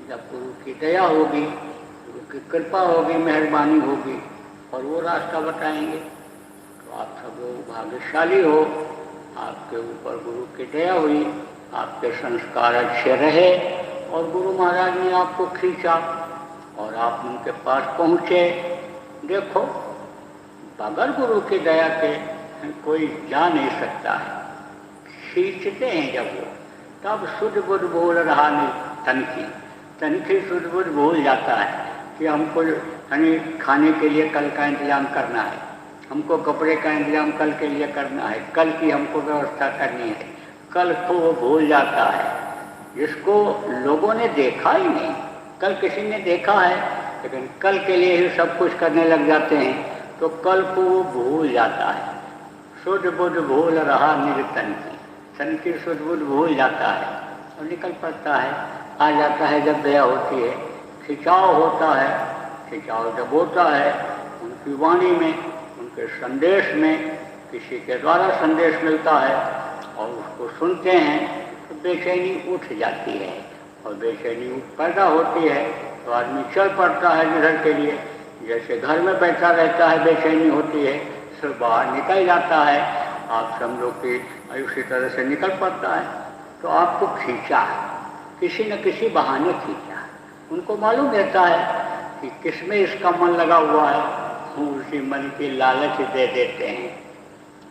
जब गुरु की दया होगी, गुरु की कृपा होगी, मेहरबानी होगी, और वो रास्ता बताएंगे। तो आप सब लोग भाग्यशाली हो, आपके ऊपर गुरु की दया हुई, आपके संस्कार अच्छे रहे, और गुरु महाराज ने आपको खींचा, और आप उनके पास पहुँचे। देखो, बगैर गुरु की दया के कोई जा नहीं सकता है। खींचते हैं जब वो, तब शुद्ध बुद्ध बोल रहा नहीं तनिखी शुद्ध बुद्ध भूल जाता है कि हमको खाने के लिए कल का इंतजाम करना है, हमको कपड़े का इंतजाम कल के लिए करना है, कल की हमको व्यवस्था करनी है। कल को वो भूल जाता है, जिसको लोगों ने देखा ही नहीं। कल किसी ने देखा है, लेकिन कल के लिए ही सब कुछ करने लग जाते हैं, तो कल को वो भूल जाता है। शुद्ध बुद्ध भूल रहा तन की शुद्ध बुद्ध भूल जाता है और निकल पड़ता है, आ जाता है। जब दया होती है, खिंचाव होता है। खिंचाव जब होता है उनकी वाणी में, उनके संदेश में, किसी के द्वारा संदेश मिलता है और उसको सुनते हैं तो बेचैनी उठ जाती है। और बेचैनी पैदा होती है तो आदमी चल पड़ता है जिधर के लिए। जैसे घर में बैठा रहता है, बेचैनी होती है, फिर बाहर निकल जाता है। आप समझो कि उसी तरह से निकल पड़ता है। तो आपको खींचा, किसी न किसी बहाने खींचा। उनको मालूम रहता है कि किसमें इसका मन लगा हुआ है, हम उसी मन की लालच दे देते हैं,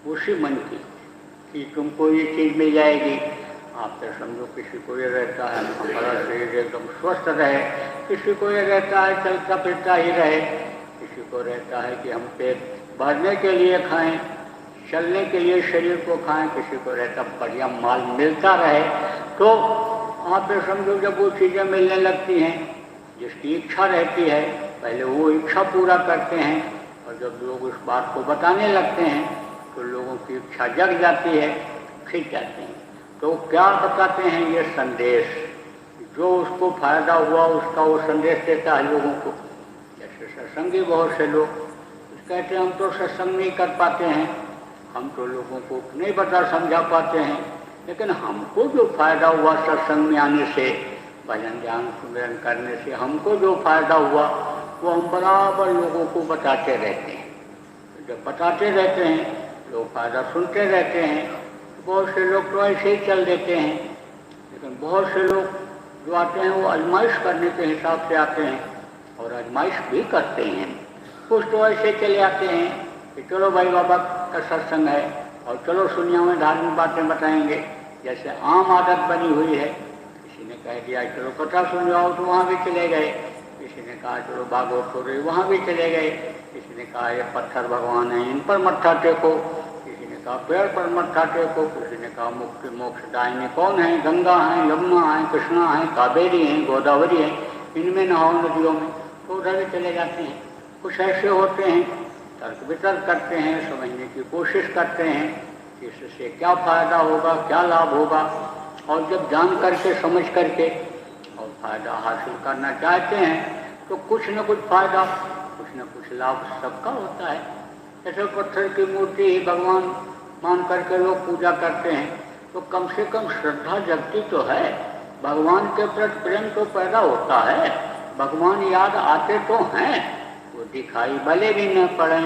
उसी मन की कि तुमको ये चीज़ मिल जाएगी। आप तो समझो किसी को ये रहता है हमारा शरीर एकदम स्वस्थ रहे, किसी को ये रहता है चलता फिरता ही रहे, किसी को रहता है कि हम पेट भरने के लिए खाएं, चलने के लिए शरीर को खाएं, किसी को रहता बढ़िया माल मिलता रहे। तो आप तो समझो जब वो चीज़ें मिलने लगती हैं, जिसकी इच्छा रहती है, पहले वो इच्छा पूरा करते हैं और जब लोग उस बात को बताने लगते हैं तो लोगों की इच्छा जग जाती है, खींच जाते हैं। तो क्या बताते हैं ये संदेश, जो उसको फायदा हुआ उसका वो संदेश देता है लोगों को। जैसे सत्संगी बहुत से लोग कहते हैं हम तो सत्संग नहीं कर पाते हैं, हम तो लोगों को नहीं बता समझा पाते हैं, लेकिन हमको जो फायदा हुआ सत्संग में आने से, भजन ध्यान सुमिरन करने से हमको जो फायदा हुआ वो हम बराबर लोगों को बताते रहते हैं। जब बताते रहते हैं लोग फायदा सुनते रहते हैं। बहुत से लोग तो ऐसे ही चल देते हैं, लेकिन बहुत से लोग जो आते हैं वो आजमाइश करने के हिसाब से आते हैं और आजमाइश भी करते हैं। कुछ तो ऐसे चले आते हैं कि चलो भाई बाबा का सत्संग है और चलो सुनिया में धार्मिक बातें बताएंगे, जैसे आम आदत बनी हुई है। किसी ने कह दिया चलो कथा सुन जाओ तो वहाँ भी चले गए, किसी ने कहा चलो भागवत हो रही वहाँ भी चले गए, किसी ने कहा ये पत्थर भगवान है इन पर मत्था टेको, किसी ने कहा पेड़ पर मत्था टेको, किसी ने कहा मुक्ति मोक्ष दायिनी कौन है, गंगा है, यमुना है, कृष्णा है, कावेरी है, गोदावरी है, इनमें नहाओ नदियों में, तो उधर भी चले जाते हैं। कुछ ऐसे होते हैं तर्क वितर्क करते हैं, समझने की कोशिश करते हैं कि इससे क्या फायदा होगा, क्या लाभ होगा, और जब जान करके समझ करके और फायदा हासिल करना चाहते हैं तो कुछ न कुछ फायदा कुछ न कुछ लाभ सबका होता है। जैसे पत्थर की मूर्ति ही भगवान मान करके लोग पूजा करते हैं, तो कम से कम श्रद्धा जगती तो है, भगवान के प्रति प्रेम तो पैदा होता है, भगवान याद आते तो हैं। वो दिखाई भले भी न पड़े,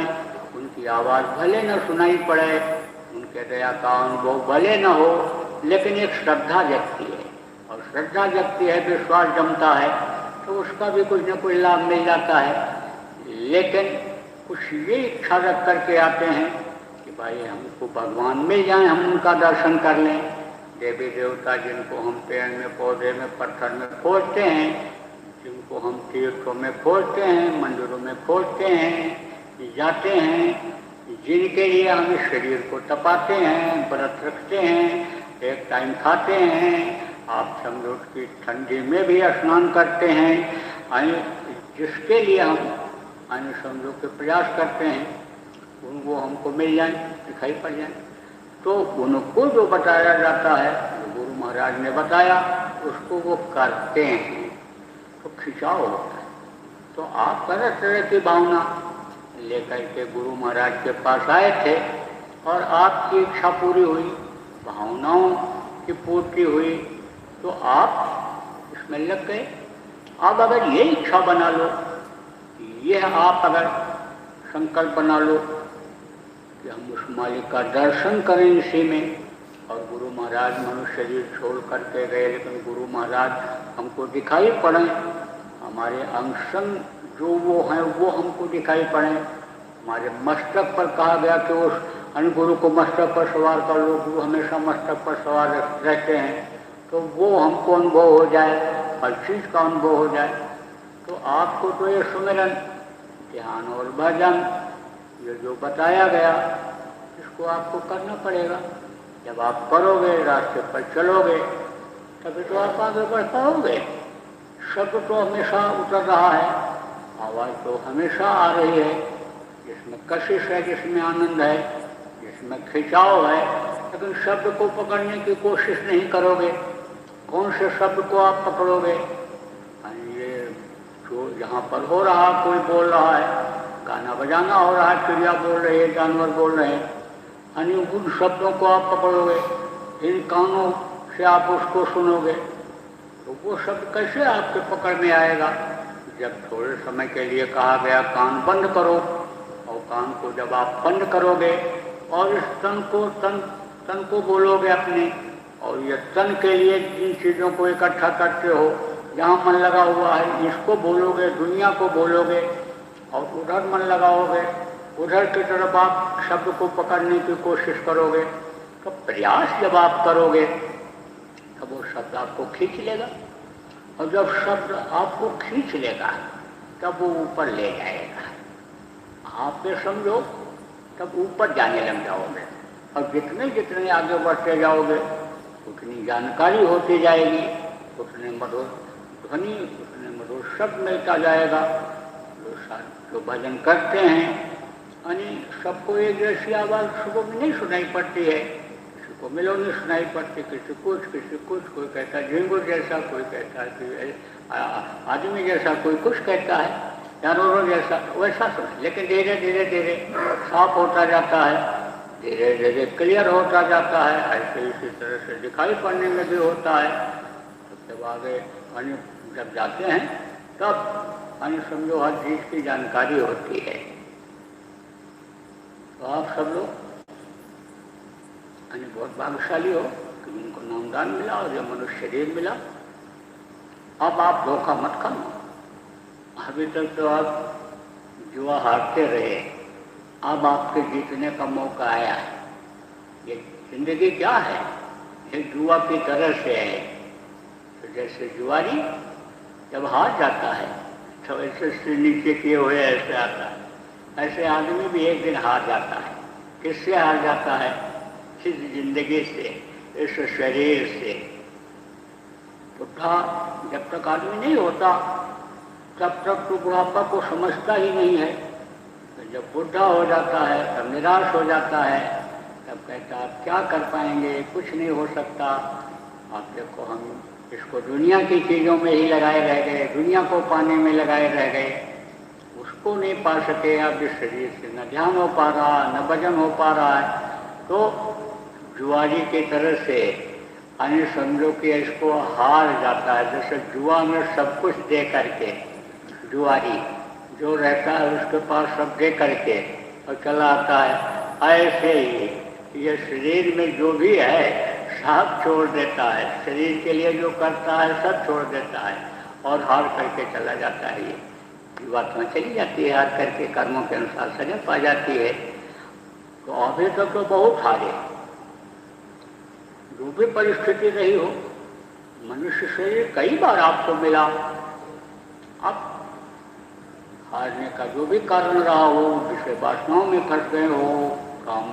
उनकी आवाज़ भले न सुनाई पड़े, उनके दया का अनुभव भले न हो, लेकिन एक श्रद्धा जगती है और श्रद्धा जगती है, विश्वास जमता है, तो उसका भी कुछ न कुछ लाभ मिल जाता है। लेकिन कुछ ये इच्छा रख करके आते हैं कि भाई हमको भगवान मिल जाए, हम उनका दर्शन कर लें। देवी देवता जिनको हम पेड़ में, पौधे में, पत्थर में खोजते हैं, जिनको हम तीर्थों में खोजते हैं, मंदिरों में खोजते हैं, जाते हैं, जिनके लिए हम इस शरीर को तपाते हैं, व्रत रखते हैं, एक टाइम खाते हैं, आप समझो कि ठंडी में भी स्नान करते हैं, जिसके लिए हम समझो के प्रयास करते हैं, उनको हमको मिल जाए, दिखाई पड़ जाए, तो उनको जो बताया जाता है, जो गुरु महाराज ने बताया, उसको वो करते हैं, तो खिंचाव होता है। तो आप तरह तरह की भावना लेकर के गुरु महाराज के पास आए थे और आपकी इच्छा पूरी हुई, भावनाओं की पूर्ति हुई, तो आप इसमें लग गए। अब अगर ये इच्छा बना लो, यह आप अगर संकल्प बना लो कि हम उस मालिक का दर्शन करें इसी में, और गुरु महाराज मनुष्य शरीर छोड़ करके गए, लेकिन गुरु महाराज हमको दिखाई पड़े, हमारे अंगसंग जो वो हैं वो हमको दिखाई पड़े। हमारे मस्तक पर कहा गया कि उस गुरु को मस्तक पर सवार कर लो, गुरु हमेशा मस्तक पर सवार रहते हैं, तो वो हमको अनुभव हो जाए, हर चीज़ का अनुभव हो जाए। तो आपको तो ये सुमिरन, ध्यान और भजन ये जो बताया गया इसको आपको करना पड़ेगा। जब आप करोगे, रास्ते पर चलोगे, तभी तो आप आगे बढ़ पाओगे। शब्द तो हमेशा उतर रहा है, आवाज़ तो हमेशा आ रही है, जिसमें कशिश है, जिसमें आनंद है, जिसमें खिंचाव है, लेकिन शब्द को पकड़ने की कोशिश नहीं करोगे। कौन से शब्द को आप पकड़ोगे? ये जो यहाँ पर हो रहा, कोई बोल रहा है, गाना बजाना हो रहा है, चिड़िया बोल रही है, जानवर बोल रहे हैं, यानी उन शब्दों को आप पकड़ोगे, इन कानों से आप उसको सुनोगे, तो वो शब्द कैसे आपके पकड़ में आएगा? जब थोड़े समय के लिए कहा गया कान बंद करो, और कान को जब आप बंद करोगे और इस तन को बोलोगे अपने, और ये तन के लिए जिन चीज़ों को इकट्ठा करते हो, जहाँ मन लगा हुआ है, इसको बोलोगे, दुनिया को बोलोगे, और उधर मन लगाओगे, उधर की तरफ आप शब्द को पकड़ने की कोशिश करोगे। तो प्रयास जब आप करोगे तब वो शब्द आपको खींच लेगा, और जब शब्द आपको खींच लेगा तब वो ऊपर ले जाएगा। आप ये समझो, तब ऊपर जाने लग जाओगे, और जितने जितने आगे बढ़ते जाओगे उतनी जानकारी होती जाएगी, उतने मधुर ध्वनि, उतने मधुर शब्द मिलता जाएगा। जो भजन करते हैं, यानी सबको एक जैसी आवाज़ सुबह में नहीं सुनाई पड़ती है, किसी को मिलोनी सुनाई पड़ती, किसी कुछ, कोई कहता है झिंगुर जैसा, कोई कहता है कि आदमी जैसा, कोई कुछ कहता है, जानवरों जैसा, वैसा सुना। लेकिन धीरे धीरे धीरे साफ होता जाता है, धीरे धीरे क्लियर होता जाता है, ऐसे इसी तरह से दिखाई पड़ने में भी होता है। जब आगे जब जाते हैं तब समझो हर चीज़ की जानकारी होती है। तो आप सब लोग बहुत भाग्यशाली हो कि उनको नामदान मिला और जो मनुष्य शरीर मिला। अब आप धोखा मत खाना। अभी तक तो आप जुआ हारते रहे, अब आपके जीतने का मौका आया है। ये जिंदगी क्या है? ये जुआ की तरह से है। तो जैसे जुआरी जब हार जाता है तो ऐसे से नीचे किए हुए ऐसे आता है, ऐसे आदमी भी एक दिन हार जाता है। किससे हार जाता है? इस जिंदगी से, इस शरीर से। बुढ़ा जब तक आदमी नहीं होता तब तक तो बुढ़ापा को समझता ही नहीं है। तो जब बुढ़ा हो जाता है तब निराश हो जाता है, तब कहता आप क्या कर पाएंगे, कुछ नहीं हो सकता। आप देखो, हम इसको दुनिया की चीज़ों में ही लगाए रह गए, दुनिया को पाने में लगाए रह गए, उसको नहीं पा सके। अब इस शरीर से न ध्यान हो पा रहा, न भजन हो पा रहा है। तो जुआरी की तरह से यानी समझो कि इसको हार जाता है। जैसे जुआ में सब कुछ दे करके जुआरी जो रहता है उसके पास सब दे करके और चला आता है, ऐसे ही ये शरीर में जो भी है सब छोड़ देता है। शरीर के लिए जो करता है सब छोड़ देता है और हार करके चला जाता है। ये जीवात्मा चली जाती है, हार करके कर्मों के अनुसार सजा पा जाती है। तो अभी तक तो बहुत हारे, जो भी परिस्थिति रही हो, मनुष्य शरीर कई बार आपको मिला। अब हारने का जो भी कारण रहा हो, विषय वासनाओं में फंस गए हो, काम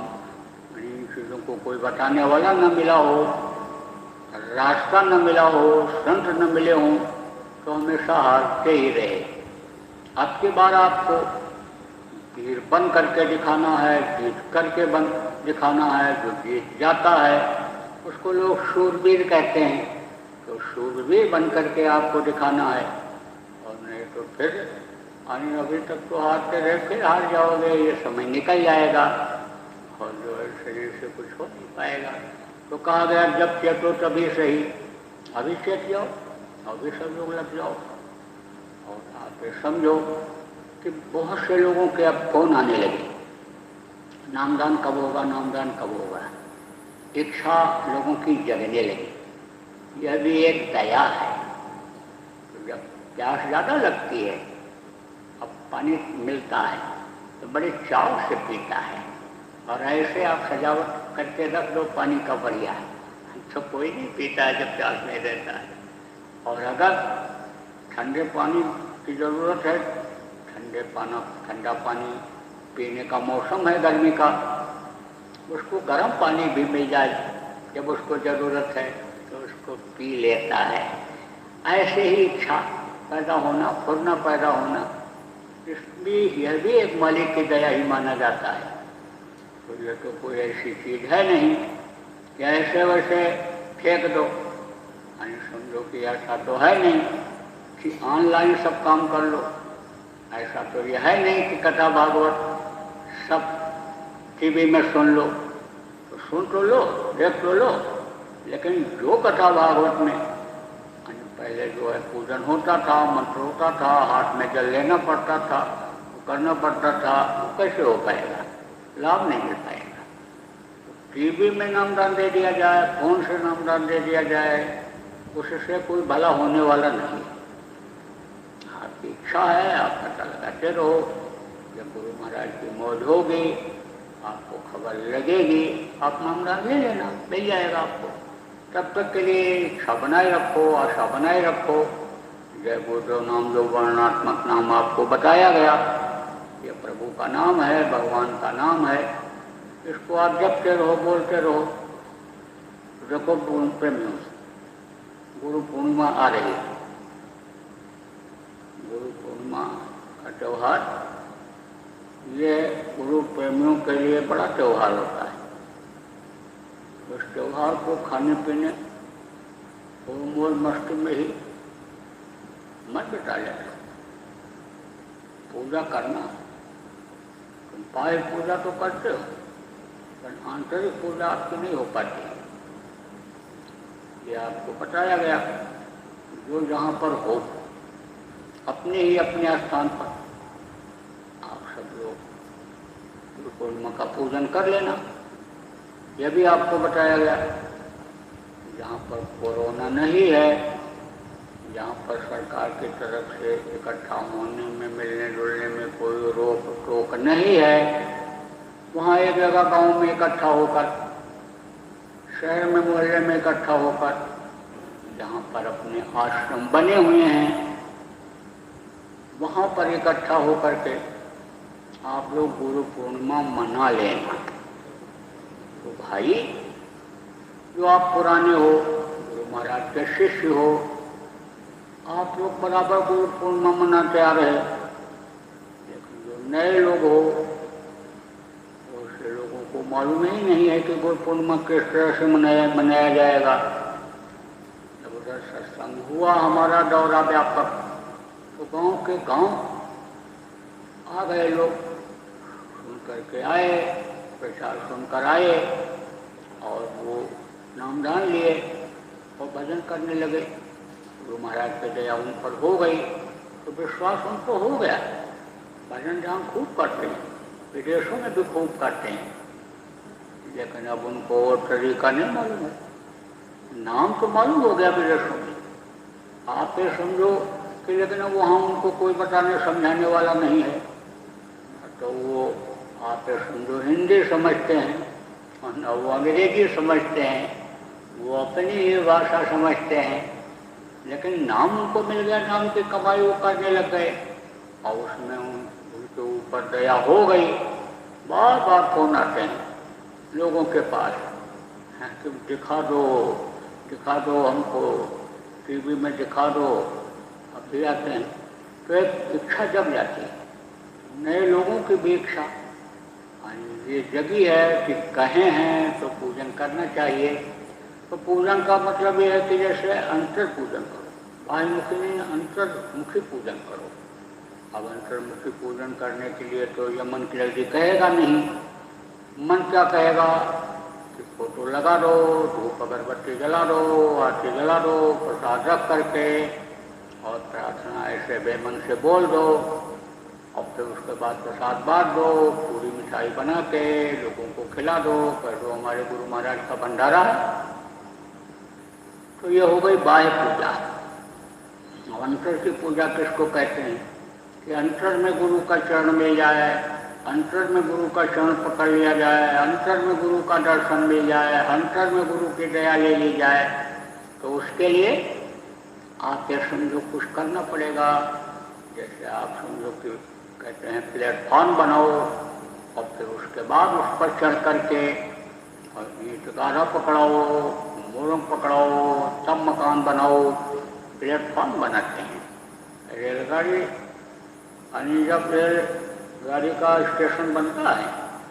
इन चीज़ों को कोई बताने वाला न मिला हो, रास्ता न मिला हो, संत न मिले हों, तो हमेशा हारते ही रहे। अब की बार आपको वीर बन करके दिखाना है, जीत करके बन दिखाना है। जो जीत जाता है उसको लोग शूरवीर कहते हैं। तो शूरवीर बन करके आपको दिखाना है, और नहीं तो फिर अभी तक तो हारते रहे, फिर हार जाओगे। ये समय निकल जाएगा और जो है शरीर से कुछ हो नहीं पाएगा। तो कहा गया जब चेतो तभी सही, अभी चेत जाओ, अभी सब लोग लग जाओ। और आप ये समझो कि बहुत से लोगों के अब फोन आने लगे, नामदान कब होगा, नामदान कब होगा। इच्छा लोगों की जगने लगी। यह भी एक दया है। तो जब प्यास ज़्यादा लगती है, अब पानी मिलता है तो बड़े चाव से पीता है। और ऐसे आप सजावट करके रख दो पानी का बढ़िया है, तो कोई नहीं पीता है जब प्यास नहीं रहता है। और अगर ठंडे पानी की ज़रूरत है, ठंडा पानी पीने का मौसम है गर्मी का, उसको गर्म पानी भी मिल जाए जब उसको ज़रूरत है तो उसको पी लेता है। ऐसे ही इच्छा पैदा होना, फुरना पैदा होना, इसमें यह भी एक मालिक की दया ही माना जाता है। तो ये तो कोई ऐसी चीज़ है नहीं कि ऐसे वैसे फेंक दो। समझो कि ऐसा तो है नहीं कि ऑनलाइन सब काम कर लो, ऐसा तो यह है नहीं कि कथा भागवत सब टीवी में सुन लो, तो सुन तो लो, देख तो लो, लेकिन जो कथा भागवत में पहले जो है पूजन होता था, मंत्र होता था, हाथ में जल लेना पड़ता था, करना पड़ता था, वो कैसे हो पाएगा, लाभ नहीं मिल पाएगा। तो टीवी में नामदान दे दिया जाए, फोन से नामदान दे दिया जाए, उससे कोई भला होने वाला नहीं। आपकी इच्छा है, आप पता लगाते रहो, जब गुरु महाराज की मौज होगी, आपको खबर लगेगी, आप नामदान ले लेना, मिल जाएगा आपको। तब तक के लिए इच्छा बनाए रखो, आशा बनाए रखो। जय गुरुदेव नाम जो वर्णात्मक नाम आपको बताया गया, ये प्रभु का नाम है, भगवान का नाम है, इसको आप जपते रहो, बोलते रहो। देखो प्रेमियों, गुरु पूर्णिमा आ रही है। गुरु पूर्णिमा का त्यौहार ये गुरु प्रेमियों के लिए बड़ा त्यौहार होता है। उस त्यौहार को खाने पीने और मौज मस्ती में ही मत बिता लेना। पूजा करना, तुम बाह्य पूजा तो करते हो, पर आंतरिक पूजा आपकी नहीं हो पाती। ये आपको बताया गया, जो जहाँ पर हो अपने ही अपने स्थान पर आप सब लोग गुरु पूर्णिमा का पूजन कर लेना। यह भी आपको बताया गया, जहाँ पर कोरोना नहीं है, जहाँ पर सरकार की तरफ से इकट्ठा होने में, मिलने जुलने में कोई रोक टोक नहीं है, वहाँ एक जगह गांव में इकट्ठा होकर, शहर में मोहल्ले में इकट्ठा होकर, जहाँ पर अपने आश्रम बने हुए हैं, वहाँ पर इकट्ठा होकर के आप लोग गुरु पूर्णिमा मना लेना। तो भाई, जो आप पुराने हो, गुरु महाराज के शिष्य हो, आप लोग बराबर गुरु पूर्णिमा मनाते आ रहे। लेकिन जो नए लोग हो, उससे लोगों को मालूम ही नहीं है कि गुरु पूर्णिमा किस तरह से मनाया जाएगा। जब उधर सत्संग हुआ, हमारा दौरा व्यापक, तो गांव के गांव आ गए लोग, सुन करके आए, प्रचार सुनकर आए और वो नामदान लिए और भजन करने लगे। गुरु महाराज की दया उन पर हो गई तो विश्वास उनको हो गया। भजन जहाँ खूब करते हैं, विदेशों में भी खूब करते हैं, लेकिन अब उनको और तरीका नहीं मालूम है। नाम तो मालूम हो गया विदेशों में, आप ये समझो कि लेकिन अब वहाँ उनको कोई बताने समझाने वाला नहीं है, तो वो आप ये समझो हिंदी समझते हैं और न वो अंग्रेजी समझते हैं, वो अपनी ही भाषा समझते हैं, लेकिन नाम उनको मिल गया, नाम की कमाई वो करने लग गए और उसमें उनके ऊपर दया हो गई। बार बार फोन आते हैं लोगों के पास, कि दिखा दो हमको, टीवी में दिखा दो। अब भी आते हैं तो एक इच्छा जग जाती है, नए लोगों की भी इच्छा, ये जगी है कि कहे हैं तो पूजन करना चाहिए। तो पूजन का मतलब ये है कि जैसे अंतर पूजन करो, बाह्यमुखी नहीं, अंतर्मुखी पूजन करो। अब अंतर्मुखी पूजन करने के लिए तो यह मन की जल्दी कहेगा नहीं। मन क्या कहेगा कि फोटो लगा दो, धूप अगरबत्ती जला दो, आरती जला दो, प्रसाद रख करके और प्रार्थना ऐसे बेमन से बोल दो और फिर उसके बाद प्रसाद बांट दो, पूरी मिठाई बना के लोगों को खिला दो, कह दो हमारे गुरु महाराज का भंडारा है। तो ये हो गई बाह्य पूजा। अंतर की पूजा किसको कहते हैं कि अंतर में गुरु का चरण मिल जाए, अंतर में गुरु का चरण पकड़ लिया जाए, अंतर में गुरु का दर्शन मिल जाए, अंतर में गुरु की दया ले ली जाए। तो उसके लिए आप ये समझो कुछ करना पड़ेगा। जैसे आप समझो कि कहते हैं प्लेटफॉर्म बनाओ और फिर उसके बाद उस पर चढ़ करके और ईंट गाढ़ा पकड़ाओ, मोरंग पकड़ाओ, तब मकान बनाओ। प्लेटफॉर्म बनाते हैं। रेलगाड़ी यानी जब रेलगाड़ी का स्टेशन बनता है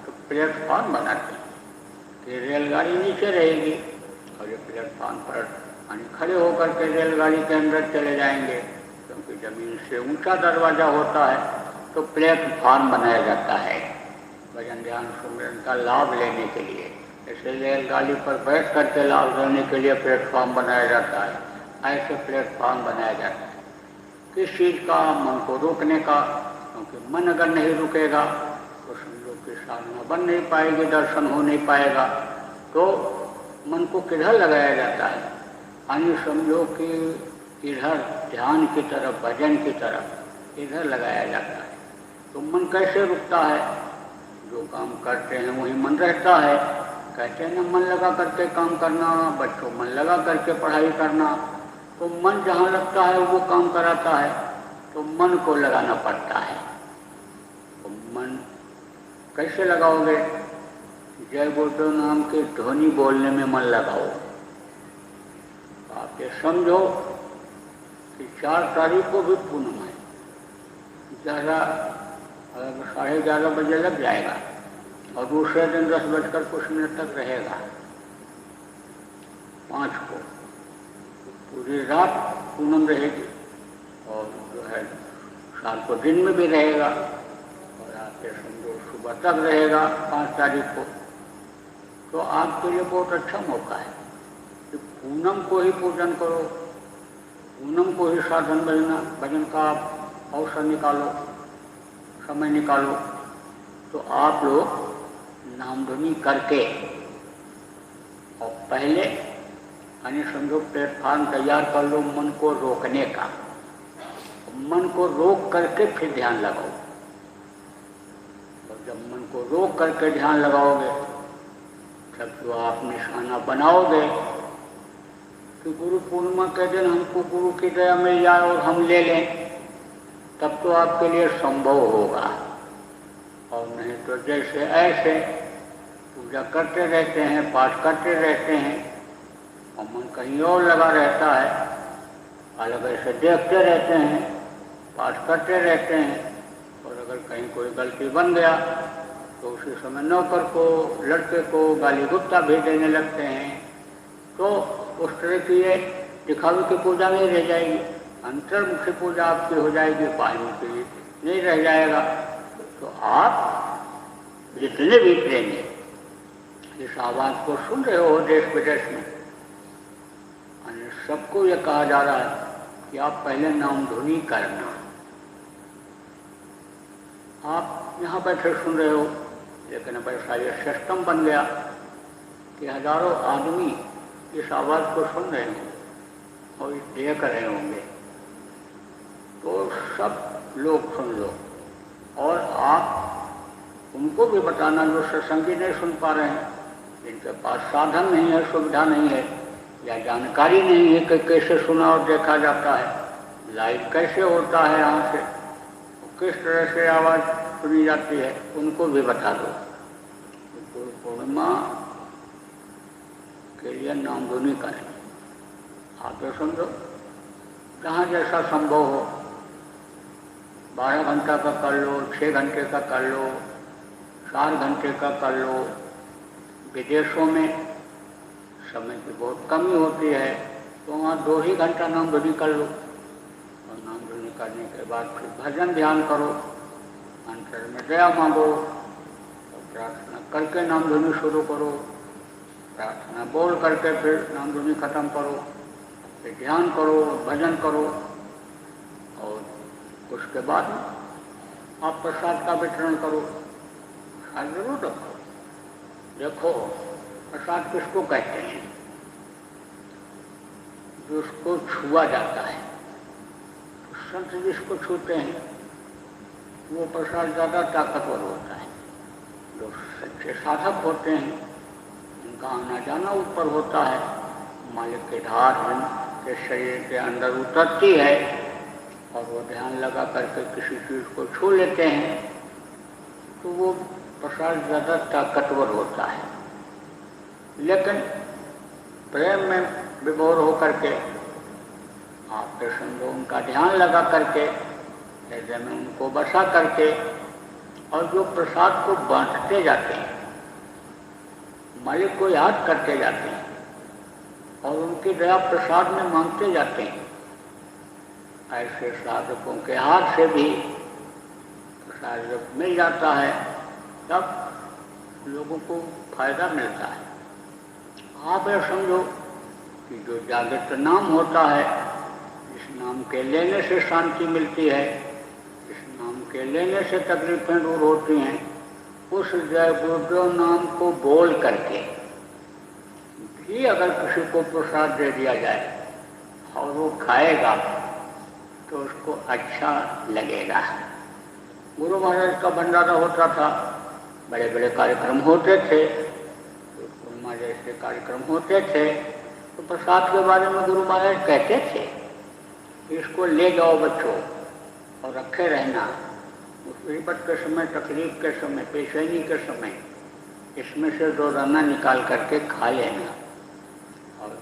तो प्लेटफॉर्म बनाते हैं कि रेलगाड़ी नीचे रहेगी और ये प्लेटफॉर्म पर यानी खड़े होकर के रेलगाड़ी के अंदर चले जाएंगे, क्योंकि जमीन से ऊंचा दरवाज़ा होता है तो प्लेटफॉर्म बनाया जाता है भजन ध्यान सुमिरन का लाभ लेने के लिए। ऐसे रेलगाड़ी पर बैठ करके लाभ लेने के लिए प्लेटफॉर्म बनाया जाता है। ऐसे प्लेटफॉर्म बनाया जाता है किस चीज़ का? मन को रोकने का, क्योंकि मन अगर नहीं रुकेगा तो समझो कि साधना बन नहीं पाएगी, दर्शन हो नहीं पाएगा। तो मन को किधर लगाया जाता है? यानी समझो कि इधर ध्यान की तरफ, भजन की तरफ इधर लगाया जाता है। तो मन कैसे रुकता है? जो काम करते हैं वही मन रहता है। कहते हैं ना मन लगा करके काम करना, बच्चों मन लगा करके पढ़ाई करना। तो मन जहाँ लगता है वो काम कराता है, तो मन को लगाना पड़ता है। तो मन कैसे लगाओगे? जय गुरुदेव नाम के ध्वनि बोलने में मन लगाओ। आप ये समझो कि 4 तारीख को भी पूनम है, 11:30 बजे लग जाएगा और दूसरे दिन 10:00 तक रहेगा। 5 को पूरी रात पूनम रहेगी और जो है 7 को दिन में भी रहेगा और आपके समझो सुबह तक रहेगा 5 तारीख को। तो आपके लिए बहुत अच्छा मौका है कि पूनम को ही पूजन करो, पूनम को ही साधन भजन का अवसर निकालो, समय निकालो। तो आप लोग नामधुनी करके और पहले यानी समझो प्लेटफॉर्म तैयार कर लो मन को रोकने का। मन को रोक करके फिर ध्यान लगाओ। और जब मन को रोक करके ध्यान लगाओगे तब जो आप निशाना बनाओगे कि गुरु पूर्णिमा के दिन हमको गुरु की दया मिल जाए और हम ले लें, तब तो आपके लिए संभव होगा। और नहीं तो जैसे ऐसे पूजा करते रहते हैं, पाठ करते रहते हैं और मन कहीं और लगा रहता है, अलग ऐसे देखते रहते हैं, पाठ करते रहते हैं और अगर कहीं कोई गलती बन गया तो उसी समय नौकर को, लड़के को गाली गुप्ता भी देने लगते हैं। तो उस तरह की ये दिखावे की पूजा नहीं रह जाएगी, अंतर्मुखी पूजा आपकी हो जाएगी, बाह्यमुखी नहीं रह जाएगा। तो आप जितने भी प्रेमी इस आवाज़ को सुन रहे हो देश विदेश में, सबको ये कहा जा रहा है कि आप पहले नामधुनी करना। आप यहाँ बैठे सुन रहे हो, लेकिन अब ऐसा ये सिस्टम बन गया कि हजारों आदमी इस आवाज़ को सुन रहे होंगे और देख रहे होंगे। तो सब लोग सुन लो और आप उनको भी बताना जो सत्संगी नहीं सुन पा रहे हैं, जिनके पास साधन नहीं है, सुविधा नहीं है या जानकारी नहीं है कि कैसे सुना और देखा जाता है, लाइव कैसे होता है, यहाँ से किस तरह से आवाज़ सुनी जाती है, उनको भी बता दो। गुरु पूर्णिमा के लिए नामधुनी करें। आप तो समझो जहाँ जैसा संभव हो, 12 घंटा का कर लो, 6 घंटे का कर लो, 4 घंटे का कर लो। विदेशों में समय की बहुत कमी होती है तो वहाँ 2 ही घंटा नामधुनी कर लो और नामधुनी करने के बाद फिर भजन ध्यान करो, अंतर में दया मांगो और प्रार्थना करके नामधुनी शुरू करो, प्रार्थना बोल करके फिर नामधुनी खत्म करो, फिर ध्यान करो, भजन करो और उसके बाद आप प्रसाद का वितरण करो। प्रसाद जरूर रखो। देखो प्रसाद किसको कहते हैं? जो उसको छुआ जाता है, संत जिसको छूते हैं वो प्रसाद ज़्यादा ताकतवर होता है। जो सच्चे साधक होते हैं उनका आना जाना ऊपर होता है, मालिक के धार के शरीर के अंदर उतरती है और वो ध्यान लगा करके किसी चीज़ को छू लेते हैं तो वो प्रसाद ज़्यादा ताकतवर होता है। लेकिन प्रेम में विभोर होकर के आपके समझो उनका ध्यान लगा करके हृदय में उनको बसा करके और जो प्रसाद को बांटते जाते हैं, मालिक को याद करते जाते हैं और उनकी दया प्रसाद में मांगते जाते हैं, ऐसे साधकों के हाथ से भी प्रसाद जब मिल जाता है तब लोगों को फायदा मिलता है। आप यह समझो कि जो जागृत नाम होता है, इस नाम के लेने से शांति मिलती है, इस नाम के लेने से तकलीफें दूर होती हैं, उस जय गुरुदेव नाम को बोल करके भी अगर किसी को प्रसाद दे दिया जाए और वो खाएगा तो उसको अच्छा लगेगा। गुरु महाराज का भंडारा होता था, बड़े बड़े कार्यक्रम होते थे, गुरु महाराज जैसे कार्यक्रम होते थे तो प्रसाद के बारे में गुरु महाराज कहते थे इसको ले जाओ बच्चों और रखे रहना, मुसीबत के समय, तकलीफ के समय, पेशेनी के समय इसमें से 2 दाना निकाल करके खा लेना और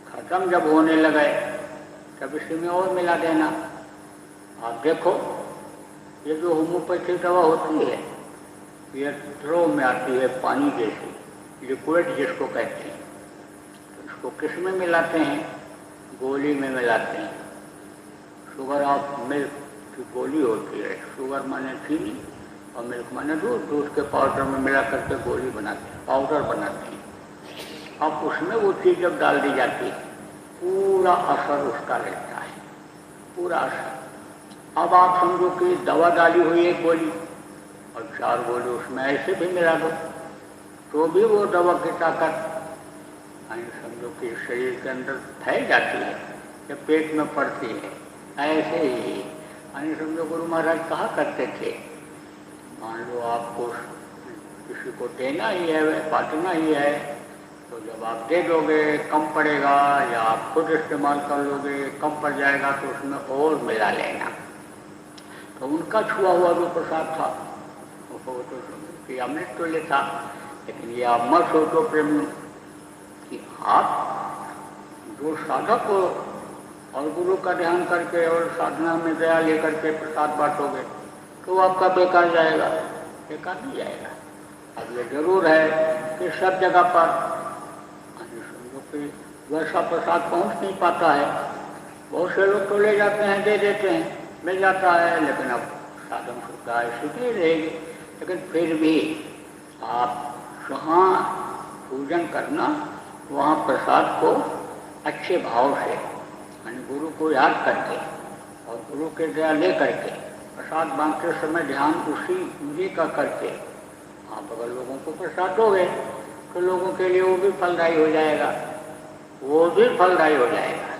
ख़त्म जब होने लगे तब इसी में और मिला देना। आप देखो ये जो होम्योपैथी दवा होती है ये द्रव में आती है, पानी जैसी, लिक्विड जिसको कहते हैं, तो इसको किस में मिलाते हैं? गोली में मिलाते हैं। शुगर ऑफ मिल्क की गोली होती है, शुगर माने चीनी और मिल्क माने दूध, दूध के पाउडर में मिला करके गोली बनाते हैं, पाउडर बनाते हैं। अब उसमें वो चीज़ जब डाल दी जाती है पूरा असर उसका रहता है, पूरा असर। अब आप समझो कि दवा डाली हुई है गोली और 4 गोली उसमें ऐसे भी मिला दो तो भी वो दवा की ताकत समझो कि शरीर के अंदर फैल जाती है या पेट में पड़ती है। ऐसे ही समझो गुरु महाराज कहा करते थे, मान लो आपको किसी को देना ही है, बांटना ही है, तो जब आप दे दोगे कम पड़ेगा या आप खुद इस्तेमाल कर लोगे कम पड़ जाएगा तो उसमें और मिला लेना। तो उनका छुआ हुआ जो प्रसाद था वो तो अमृत तो लेता, लेकिन ये आप मत सोचो प्रेम कि आप जो साधक हो और गुरु का ध्यान करके और साधना में दया लेकर के प्रसाद बांटोगे तो आपका बेकार जाएगा, बेकार नहीं जाएगा। अब ये जरूर है कि सब जगह पर समझो कि वैसा प्रसाद पहुंच नहीं पाता है। बहुत से लोग तो ले जाते हैं, दे देते हैं, मिल जाता है, लेकिन अब साधन सुविधा ऐसी नहीं रहेगी। लेकिन फिर भी आप जहाँ पूजन करना वहाँ प्रसाद को अच्छे भाव से यानी गुरु को याद करके और गुरु के दया ले करके प्रसाद बांटते समय ध्यान उसी का करके आप अगर लोगों को प्रसाद दोगे तो लोगों के लिए वो भी फलदायी हो जाएगा, वो भी फलदायी हो जाएगा।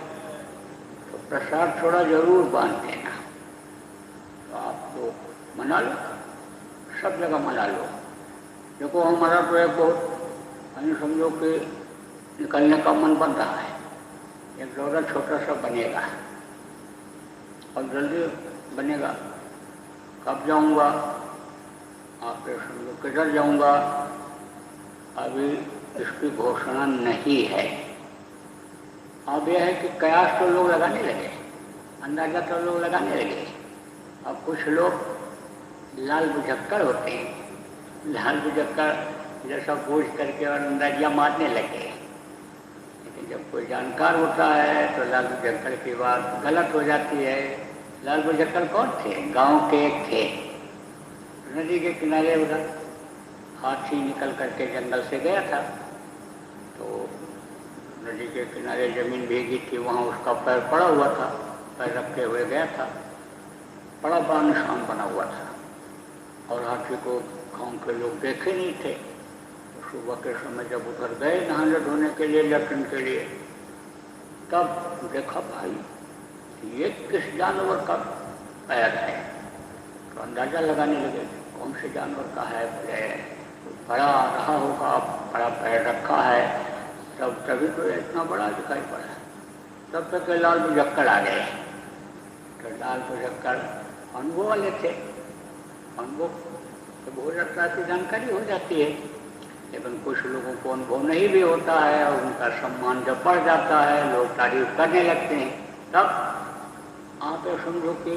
तो प्रसाद थोड़ा जरूर बांट देना। तो आप तो मना लो, सब जगह मना लो। देखो हमारा तो एक बहुत समझो कि निकलने का मन बन रहा है, एक दौरा छोटा सा बनेगा और जल्दी बनेगा। कब जाऊंगा आप समझो, किधर जाऊंगा अभी इसकी घोषणा नहीं है। अब यह है कि कयास तो लोग लगाने लगे, अंदाजा तो लोग लगाने लगे। अब कुछ लोग लाल बुझक्कड़ होते हैं, लाल बुझक्कड़ जैसा बूझ करके और अंदाजिया मारने लगे। लेकिन जब कोई जानकार होता है तो लाल बुझक्कड़ की बात गलत हो जाती है। लाल बुझक्कड़ कौन थे? गांव के एक थे, नदी के किनारे उधर हाथी निकल करके जंगल से गया था, तो नदी के किनारे जमीन भीगी थी, वहाँ उसका पैर पड़ा हुआ था, पैर रखे हुए गया था, बड़ा बड़ा निशान बना हुआ था और हाथी को गाँव के लोग देखे नहीं थे। तो सुबह के समय जब उधर गए नहाने धोने के लिए, लेटरिन के लिए, तब देखा भाई ये किस जानवर का पैर है, तो अंदाजा लगाने लगे कौन से जानवर का है पैर, बड़ा रहा होगा, बड़ा पैर रखा है, तब तभी तो इतना बड़ा दिखाई पड़ा। तब तक लाल बुझक्कड़ आ गए। तो लाल बुझक्कड़ अनुभव वाले थे, अनुभव तो हो जाता है, जानकारी हो जाती है, लेकिन कुछ लोगों को अनुभव नहीं भी होता है और उनका सम्मान जब बढ़ जाता है, लोग तारीफ करने लगते हैं, तब आप तो समझो कि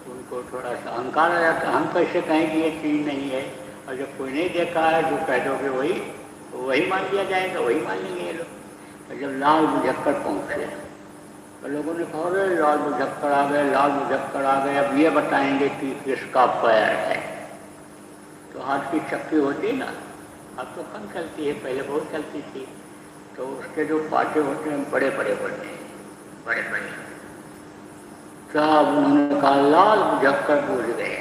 उनको थोड़ा सा अहंकार आ जाता है। हम कैसे कहें कि ये चीज़ नहीं है, और जब कोई नहीं देखा है जो कह दोगे वही मान लिया जाएगा, वही मान लेंगे ये लोग। और जब लाल बुझक्कड़ पहुँचे तो लोगों ने कहा अरे लाल बुझक्कड़ आ गए, लाल बुझक्कड़ आ गए, अब ये बताएंगे कि किसका पैर है। तो हाथ की चक्की होती है ना, अब तो कम चलती है, पहले बहुत चलती थी, तो उसके जो पाटे होते हैं बड़े बड़े होते हैं, बड़े बड़े। तब उन्होंने कहा लाल बुझक्कड़ बूझ गए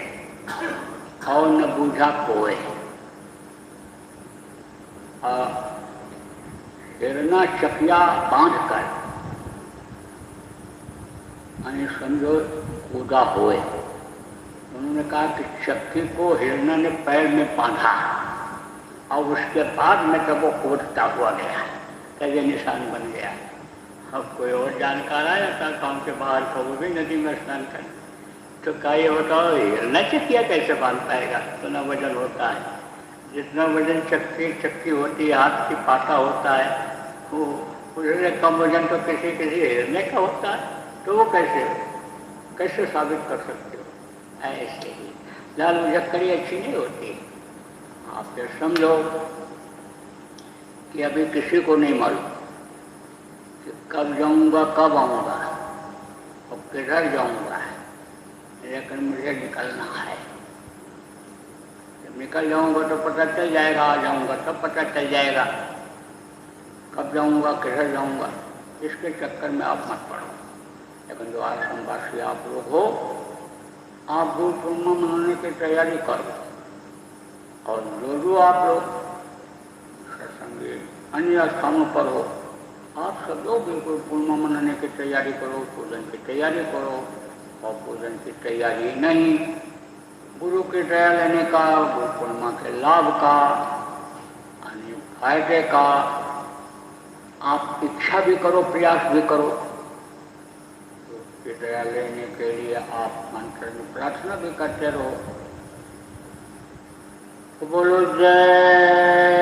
और न बूझा कोई। हिरना चकिया बांध कर यानी समझो कूदा हुए। उन्होंने कहा कि चक्की को हिरना ने पैर में बांधा और उसके बाद में जब वो कूदता हुआ गया तब ये निशान बन गया। अब कोई और जानकार आया था गाँव के बाहर का, वो भी नदी में स्नान कर, तो क्या ये बताओ हिरना चक्किया कैसे बांध पाएगा, इतना वजन होता है, जितना वजन चक्की होती है, हाथ की पाटा होता है, वो उससे कम वजन तो किसी हिरने का होता है, तो वो कैसे साबित कर सकते हो। ऐसे ही लाल बुझक्कड़ी अच्छी नहीं होती। आप फिर समझो कि अभी किसी को नहीं मालूम कि कब जाऊंगा, कब आऊंगा और किधर जाऊंगा, लेकिन मुझे निकलना है। जब निकल जाऊंगा तो पता चल जाएगा, आ जाऊंगा तब पता चल जाएगा कब जाऊंगा, किधर जाऊंगा। इसके चक्कर में आप मत पड़ो। लेकिन जो आश्रमवासी आप लोग हो, आप गुरु पूर्णिमा मनाने की तैयारी करो, और जो आप लोग सत्संगी अन्य स्थानों पर हो, आप सब लोग बिल्कुल पूर्णिमा मनाने की तैयारी करो, पूजन की तैयारी करो। और पूजन की तैयारी नहीं, गुरु की दया लेने का, गुरु पूर्णिमा के लाभ का, यानी फायदे का आप इच्छा भी करो, प्रयास भी करो। गुरु की दया लेने के लिए आप मंत्र में प्रार्थना भी करते रहो। बोलो जय